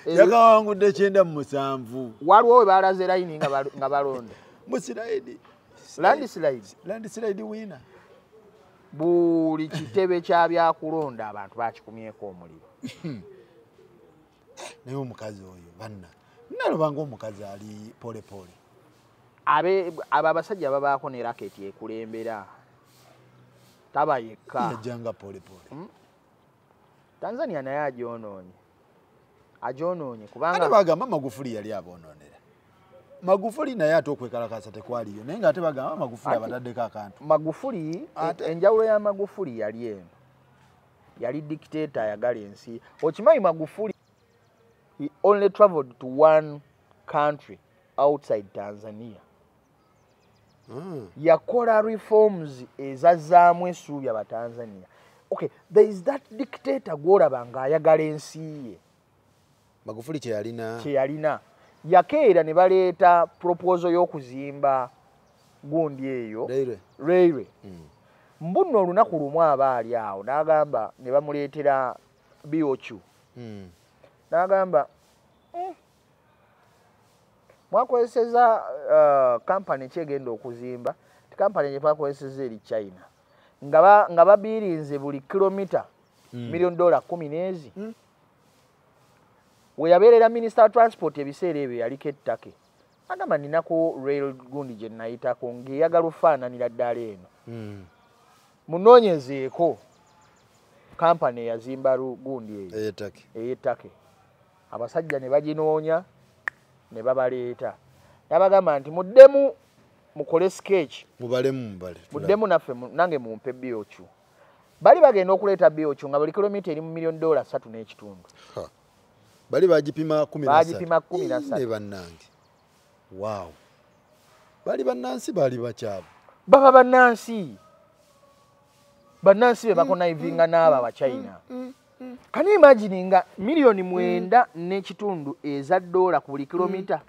Yakawangudde 97. Waliwo we balaze line nga balonda. Mu slide. Land slide winner. Buli kitebe kya byakulonda abantu bakikumyeko omuliro. Naye omukazi oyo banna nalobanga omukazi ali pole. Abasajja babaako ne racket ekulembera. Taba yekka. Yajjanga pole. Tanzania naye ajonoonye kubanga bagamba Magufuli yali abonoonera. Magufuli naye ate okwekalakasa tekwaliyo. Naye nga ate bagamba Magufuli abataddeko akantu. Magufuli enjawulo ya Magufuli yali eno. Yali dictator ayagala ensi. Okimanyi Magufuli he only traveled to one country outside Tanzania. Yakola reforms ezazaamu essuubi Abatanzania. Okay, there is that dictator gw'olaba ng'ayagala ensi ye. Magufuli kye yalina. Yakeera ne baleeta proposal y'okuzimba gundi eyo. Railway. Mbuno olunaku lumu aba ali awo n'agamba ne bamuleetera BOQ. N'agamba mwakozeseza kampani kyegenda okuzimba, kampani gye twakozeseza eri China. Nga babirinze buli kilomita $1,000,000. We yabeerera Minister of Transport ebiseera ebyo yaliko ettake. Agamba ninako rail gundi gye nayitako ng'eyagala ofaananira ddala eno. Munoonyezeeko kampani eyazimba gundi eyo ey'ettake. Abasajja ne baginoonya ne babaleeta. Nabagamba nti muddemu mukole sketch. Muddemu naffe nange mumpe BOQ. Bali bagenda okuleeta BOQ nga buli kilomita eri mu $1,350,000. Bali bagipima 13. Ne bannange. Wow. Bali bannansi bali bakyabo. Baba bannansi. Bannansi be bakonaivinga n'aba wa China. Can you imagine nga $9.5 eza dola ku buli kilomita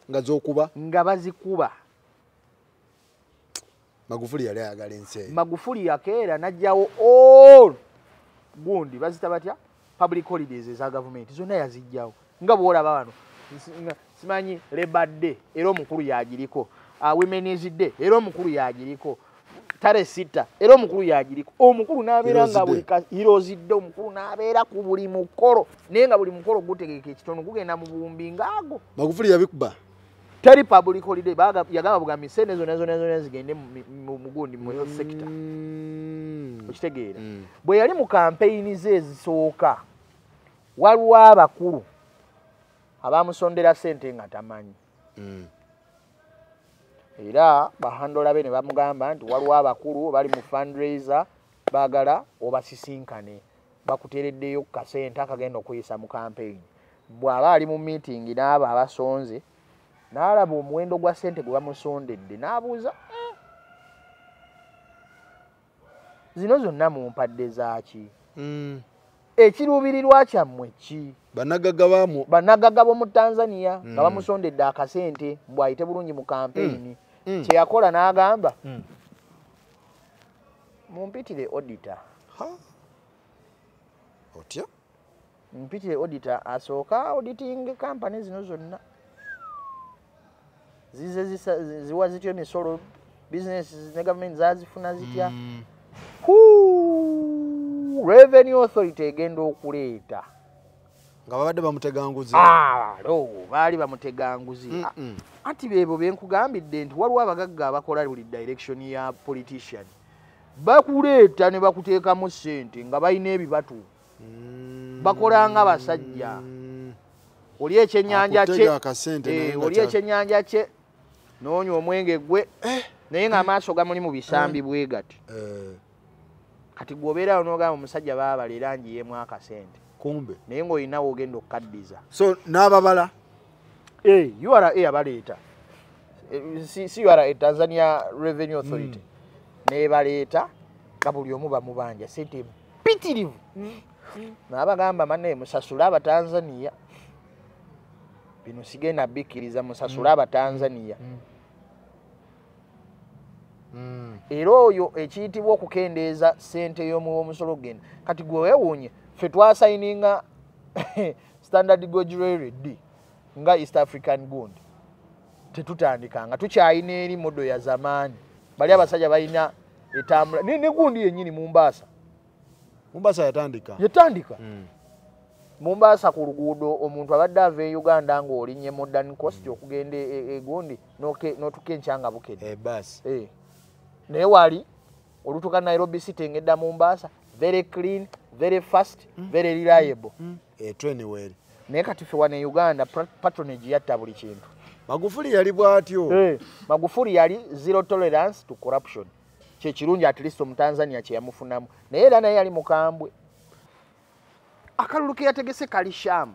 nga zokuba nga bazikuba. Magufuli yali ayagala ensi. Magufuli yakeera najjawo all gundi bazita batya public holidays eza government zonna yazijjawo nga bwolaba wano simanyi Labor Day era omukulu yagiriko, Women's Day era omukulu yagiriko, Tare sita era omukulu yagiriko. Omukulu n'abeera nga buli Heroes Day omukulu n'abeera ku buli mukolo naye nga buli mukolo gutegeka ekitono gugenda mu buwumbi ngaago. Magufuli yabikuba teri public holiday yagaba bugambi sente zonna zigende mu gundi mu health sector. Okitegeera bwe yali mu campaign ze ezisooka waliwo abakulu abamusondera sente nga tamanyi. Era bahandola be ne bamugamba nti waliwo abakulu bali mu fundraiser baagala obasisinkane bakuteereddeyo kasente akagenda okuyisa mu campaign. Bw'aba ali mu meeting n'abo abasonze n'alaba omuwendo gwa sente gwe bamusondedde n'abuuza zino zonna mumpadde zaaki? Ekiruubirirwa kyammwe ki? Bannagagga b'omu Tanzania nga bamusondedde akasente bw'ayite bulungi mu campaign. Kye yakola n'agamba mumpitire auditor. Otya? Mumpitire auditor asooka auditing company zino zonna. Ziwa zityo emisolo business ne government zazifuna zitya. Revenue Authority egenda okuleeta nga babadde bamuteganguzi. Baali bamuteganguzi. Ati beebo benkugambidde nti waliwo abagagga abakola buli direction ya politician. Bakuleeta ne bakuteekamu ssente nga balina ebibatu. Bakola nga basajja. Oli ekyennyanja kye. Oli ekyennyanja kye. Noonya omwenge gwe. Naye ng'amaaso gamuli mu bisambi bwe gati. Kati gwobeerawo n'ogamba omusajja baabala era njiyeemu akasente. Kumbe. Naye ng'olinawo ogenda okukaddiza. So n'ababala? URA abaleeta. Si URA Tanzania Revenue Authority. N'ebaleeta nga buli omu bamubanja sente mpitirivu. N'abagamba manne musasule Abatanzania. Bino sigenda bikkiriza musasule Abatanzania. Era oyo ekiyitibwa okukendeeza sente y'omusolo genda. Kati gwe weewuunye ffe twasayininga Standard Gauge Railway D nga East African Gundi. Tetutandikanga tukyayina eri modo ya zamaani. Bali abasajja balina etambula ne gundi yennyini Mombasa. Mombasa yatandika. Mombasa ku luguudo omuntu abadde ava e Uganda ng'olinnye Modern Coast okugenda egundi n'otukenkyanga bukedde. Basi. Naye wali olutuka Nairobi City ngedda Mombasa, very clean, very fast, very reliable. Train weri. Naye kati ffe wano e Uganda patronage yatta buli kintu. Magufuli yali bw'atyo. Magufuli yali zero tolerance to corruption. Kye kirungi at least Omutanzania kye yamufunamu. Naye era naye yali mukambwe. Akalulu ke yategese kali Sham.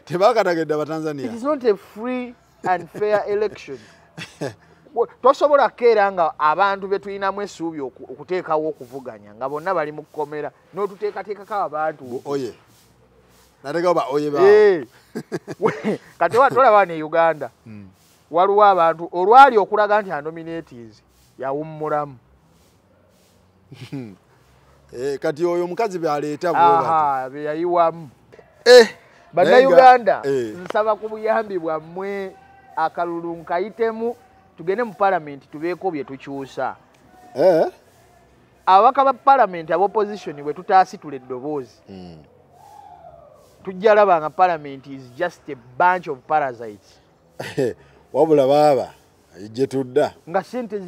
tebakatagedde abatanzania. It is not a free and fair election. Tosobola keera nga abantu betulinamu essuubi okuteekawo okuvuganya nga bonna bali mu kkomera n'otuteekateekako abantu. Oye. Nateka ba oye ba. Kati tolaba ne Uganda. Waliwo abantu olwali okulaga nti anominates yawummulamu. Kati oyo omukazi byaleeta bwe be yayiwamu. Bannayuganda nsaba ku buyambi bwammwe akalulu nkayitemu tugende mu parliament tubeeko bye tukyusa. Ababaka ba parliament ab'opposition bwe tutaasitula eddoboozi. Tujja laba nga parliament is just a bunch of parasites. Wabula baba gye tudda nga sente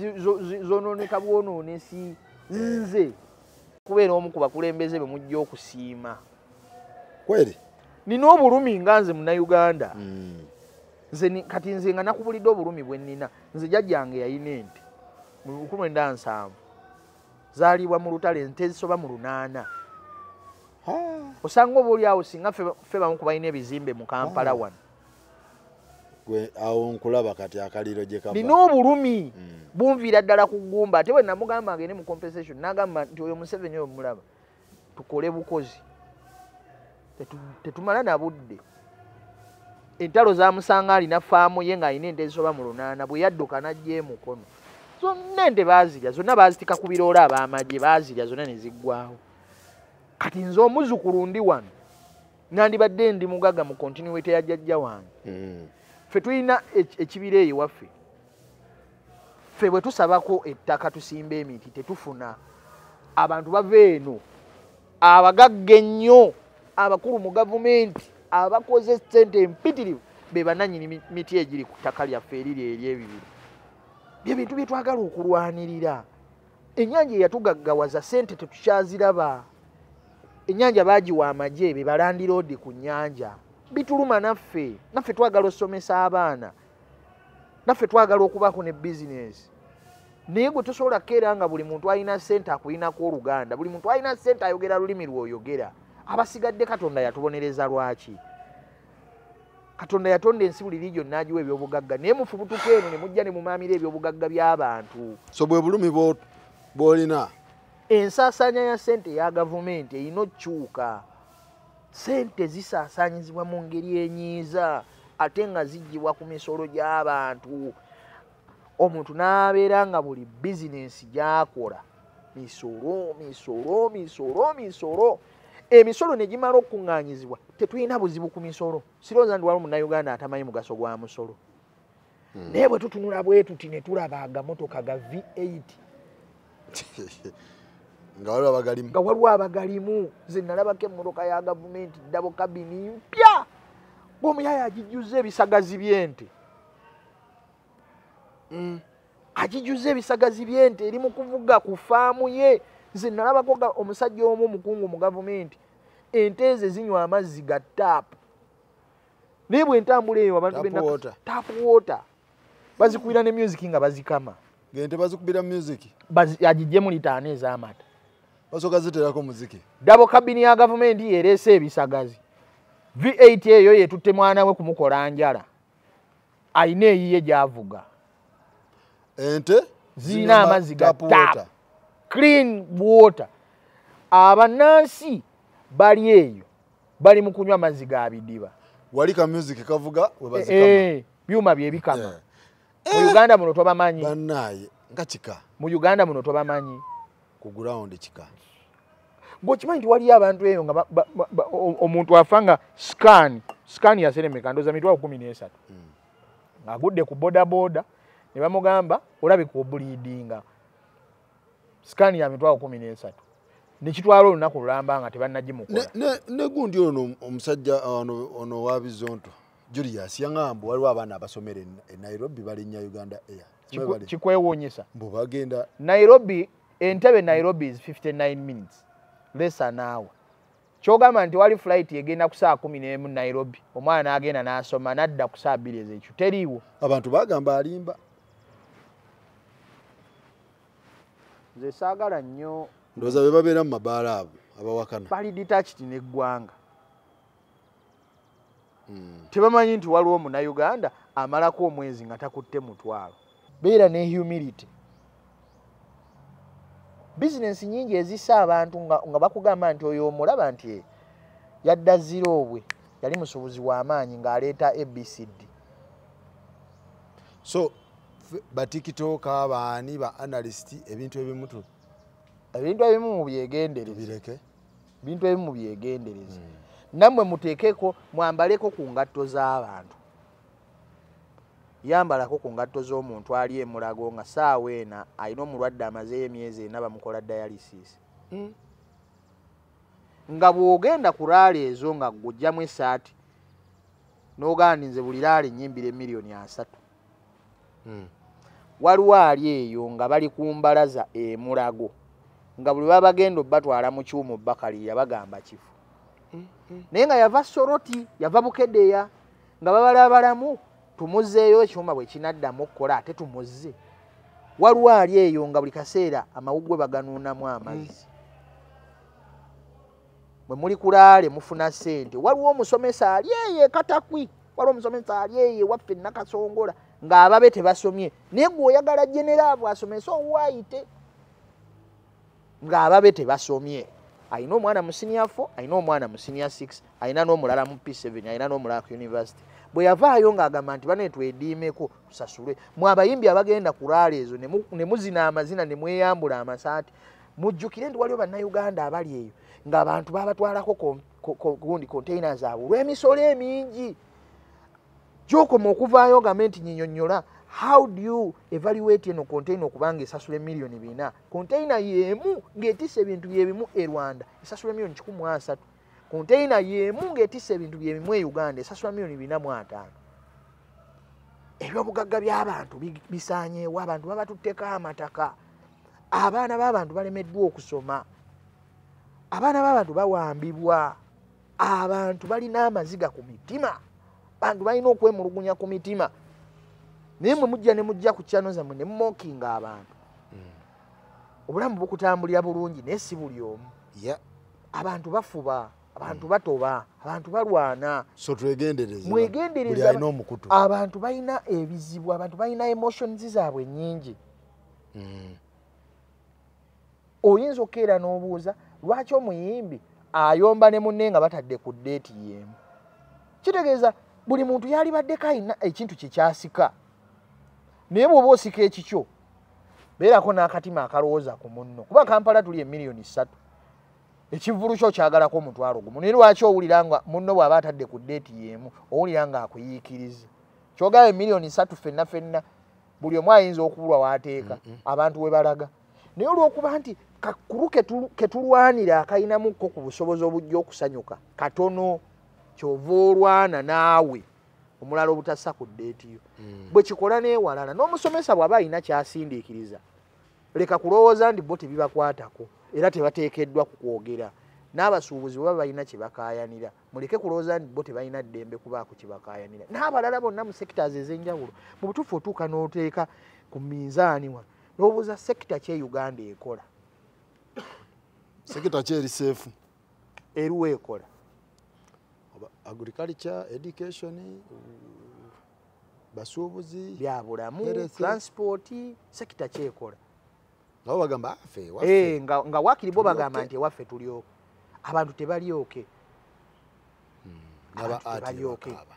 zonooneka bwonoonesi nze kubeera omu ku bakulembeze be mujja okusiima. Kweri? Nina obulumi nga nze Munnayuganda. Kati nze nga nakubulidde obulumi bwe nnina. Nze jjajjange yayina ente mu 1907 zaalibwa mu lutale ente ezisoba mu 800. Osanga oba oliawo singa ffe bamu ku balina ebizimbe mu Kampala wano. Gwe awo nkulaba kati akaliro gye kava. Nina obulumi bunviira ddala ku ggumba ate bwe namugamba agende mu compensation n'agamba nti oyo Museveni oyo mulaba tukole bukozi. Tetumala na budde. Entalo zaamusanga alina faamu ye ng'alina ente ezisoba mu 800 bwe yadduka n'ajja emukono. Zonna ente baazirya zonna baazitika ku biroola ab'amagye baazirya zonna ne ziggwawo. Kati nze omuzukulu ndi wano nandibadde ndi mugaga mu continuity ya jjajja wange. Ffe tulina ekibira eyo waffe. Ffe bwe tusabako ettaka tusimba emiti tetufuna. Abantu bava eno abagagga ennyo abakulu mu gavumenti abakoze ssente empitirivu be bannannyini miti egiri ku ttaka lyaffe eriri ery'ebibiri. Bye bintu bye twagala okulwanirira. Ennyanja eyatugaggawaza ssente tetukyaziraba. Ennyanja baagiwa amagye be balandiroodi ku nnyanja. Bituluma naffe twagala osomesa abaana. Naffe twagala okubaako ne bizinesi. Naye gwe tosobola keera nga buli muntu alina ssente akuyinako Oluganda. Buli muntu alina ssente ayogera lulimi lw'oyogera. Abasigadde Katonda yatubonereza lwaki? Katonda yatonda ensi buli liijo n'agiwa ebyobugagga. Naye mufubutuka eno ne mujja ne mumaamira ebyobugagga by'abantu. So bwe bulumi bw'olina? Ensaasaanya ya ssente ya gavumenti erina okukyuka. Ssente zisaasaanyizibwa mu ngeri enyiiza ate nga ziggyibwa ku misolo gy'abantu. Omuntu n'abeera nga buli bizinensi gy'akola misolo. Emisolo ne gimala okuŋŋaanyizibwa tetulina buzibu ku misolo. Sirowooza ndi waliwo Munnayuganda atamanyi mugaso gwa musolo. Naye bwe tutunula bwe tuti ne tulaba agamotoka ga V8 nga waliwo abagalimu. Nze nalabako emmotoka ya gavumenti ddabo kabini mpya ng'omuyaya agijjuza ebisagazi by'ente. Agijjuza ebisagazi by'ente eri mu kuvuga ku faamu ye. Nze nalabako omusajja omu omukungu mu gavumenti ente ze zinywa amazzi ga taapu. Naye bwe ntambula eyo abantu taapu water bazikubira ne music nga bazikama. Ng'ente bazikubira music? Agijjemu lita 4 ez'amata. Basooka ziteerako muziki? Dabo kabini ya gavumenti yereese ebisagazi. V8 eyo yetutte mwana we kumukola njala. Ayina eyiye gy'avuga. Ente zirina amazzi ga taapu. Clean water. Abannansi bali eyo bali mu kunywa amazzi ga bidiba. Wali ka music kavuga we bazikama. Byuma bye bikama. Mu Uganda muno tobamanyi. Bannaye nga kika. Mu Uganda muno tobamanyi. Ku ground kika. Ng'okimanyi nti waliyo abantu eyo nga omuntu afanga scan yaseremeka ndoza mitwalo 13. Ng'agudde ku bodaboda ne bamugamba olabika obuliidinga. Scan ya mitwalo 13. Nekitwala olunaku lulamba nga tebannagimukola. Ne gundi ono omusajja ono wa Bizonto Julius yangamba waliwo abaana abasomera e Nairobi balinnya Uganda Air. Kikwewuunyisa. Mbu bagenda Nairobi, Entebbe Nairobi is 59 minutes. Less an hour. Kyogamba nti wali flight egenda ku saa 11 Nairobi. Omwana n'agenda n'asoma n'adda ku saa 2 ez'ekyo. Teriiwo. Abantu bagamba alimba. Nze saagala nnyo. Ndowooza be babeera mu mabaala abo abawakana. Bali detached n'eggwanga. tebamanyi nti waliwo Munnayuganda amalako omwezi nga takutte mutwalo. Beera ne humility. Business nyingi ezisa abantu nga bakugamba nti oyo omulaba nti yadda zero bwe yali musubuzi w'amaanyi ng'aleeta ABCD. So batikitoka abaani ba analyst ebintu ebimu mu byegendereze. Bireke. Bintu ebimu mu byegendereze. Nammwe muteekeko mwambaleko ku ngatto z'abantu. Yambalako ku ngatto z'omuntu ali emulago nga saawa ena alina omulwadde amazeeyo emyezi ena bamukola dialysis. Nga bw'ogenda ku laala ezo nga gujjamu essaati n'oganinze buli laala ennyimbire miliyoni 3. Waliwo ali eyo nga bali ku mbalaza emulago nga buli babagenda batwala mu kyuma Bakaliya bagamba kifu. Naye nga yava Soroti yava Bukedeya nga babalabalamu tumuzeeyo ekyuma bwe kinaddamu okukola ate tumuzze. Waliwo ali eyo nga buli kaseera amawuggwe baganuunamu amazzi. Bwe muli kulaale mufuna ssente. Waliwo omusomesa ali eyo Katakwi, waliwo omusomesa ali eyo waffe Nakasongola ng'ababe tebasomye naye gwe oyagala generaavu asomesa owaayite ng'ababe tebasomye. Alina omwana mu senior 4, alina omwana mu senior 6, alina n'omulala mu P7, alina n'omulala ku university. Bwe yavaayo ng'agamba nti bane twediimeko tusasulwe. Mwe abayimbi abagenda ku laala ezo ne muzina amazina ne mweyambula amasaati. Mujjukire nti waliwo Bannayuganda abali eyo ng'abantu babatwalako gundi container zaabwe olw'emisolo emingi. Gy'okoma okuvaayo ogambe nti nyinyonnyola, how do you evaluate eno container okubanga esasula miliyoni 4? Container y'emu ng'etisse ebintu bye bimu e Rwanda esasula miliyoni 130. Container y'emu ng'etisse ebintu bye bimu e Uganda esasula miliyoni 405. Ebyobugagga by'abantu bisaanyeewo, abantu babatutteko amataka. Abaana b'abantu balemeddwa okusoma. Abaana b'abantu bawambibwa. Abantu balina amaziga ku mitima. Abantu balina okwemulugunya ku mitima. Naye mwe mujja ne mujja ku channel zammwe ne mmokinga abantu. Obulamu bukutambulira bulungi naye si buli omu. Abantu bafuba, abantu batoba, abantu balwana. So twegendereze. Mwegendereza n'omukutu. Abantu balina ebizibu, abantu balina emotions zaabwe nnyingi. Oyinza okukeera n'obuuza lwaki omuyimbi ayomba ne munne nga batadde ku date y'emu. Kitegeeza buli muntu yali baddeko alina ekintu kye kyasika. Naye bw'oba osika ekikyo beerako n'akatima akalowooza ku munno. Kuba Kampala tuli emiliyoni 3. Ekivvulu kyo kyagalako omutwalo gumu. Naye lwaki owulira nga munno bw'aba atadde ku date y'emu owulira nga akuyiikiriza. Kyogala emiliyoni 3 ffenna buli omu ayinza okubulwa w'ateeka abantu we balaga. Naye olw'okuba nti kakulu ke tulwanira akayinamukko ku busobozi obujja okusanyuka katono kyova olwana naawe omulala obutassa ku date yo. Bwe kikola n'ewalala n'omusomesa bw'aba alina kyasindiikiriza leka kulowooza nti bo tebibakwatako era tebateekeddwa kukwogera. N'abasuubuzi baba balina kye bakaayanira. Muleke kulowooza nti bo tebalina ddembe kubaako kye bakaayanira. N'abalala bonna mu sectors ez'enjawulo mu butuufu otuuka n'oteeka ku minzaani wano n'obuuza sekita ki Uganda ekola. Sekita ki eri seefu? Eriwo ekola. Agriculture, education, basuubuzi, byabulamu, transport, sekita ki ekola. Nabo bagamba afe waffe. Nga wakiri bo bagamba nti ewaffe tulyoke. Abantu tebalyoke.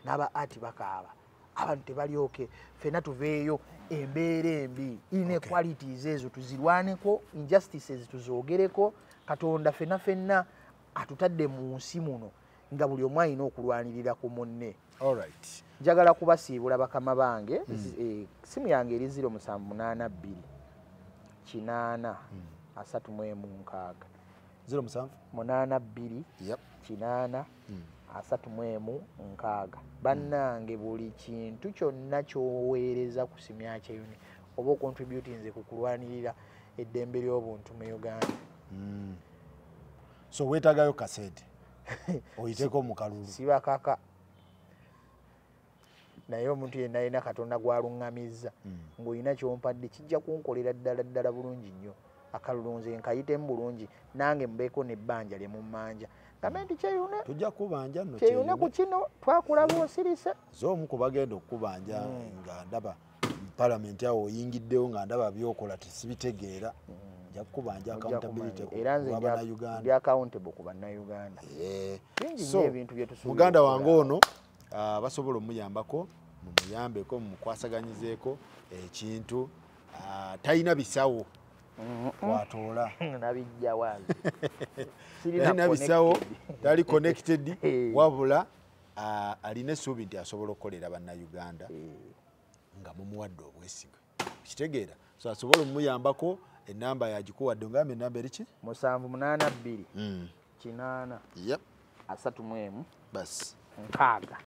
N'aba ati bakaaba. Abantu tebalyoke. Ffenna tuveeyo embeera embi, inequalities ezo tuzirwaneko, injustices tuzoogereko. Katonda ffenna atutadde mu nsi muno nga buli omu alina okulwanirira ku munne. Alright. Njagala kubasiibula bakama bange. Simu yange eri 0782 8 36. 0782 8 36. Bannange buli kintu kyonna ky'oweereza ku simu yakyo yuni oba ocontributinze ku kulwanirira eddembe ly'obuntu mu Uganda. So weetagayo kasete oyiteeko mu kalulu. Siba kaka naye omuntu yenna alina Katonda gw'aluŋŋamizza ng'olina ky'ompadde kijja kunkolera ddala bulungi nnyo. Akalulu nze nkayitemu bulungi nange mbeeko n'ebbanja lye mu mmanja gavumenti kyeyune tujja kubanja nno kyeyune ku kino twakulaba osirise z'omu ku bagenda okukubanja nga ndaba palamenti awo oyingiddewo nga ndaba byokola tesibitegeera nja kukubanja accountability ku bannayuganda ndi accountable ku bannayuganda bingi nnyo ebintu bye tusuubira muganda wange ono basobola omuyambako mumuyambeko mumukwasaganyizeeko ekintu talina bisawo watoola nabijja wange talina bisawo tali connected wabula alina essuubi nti asobola okukolera bannayuganda nga mumuwadde obwesigwa kitegeera so asobola omuyambako enamba yagikuwadde ngamba enamba eriki 782 8 yep 31 basi nkaaga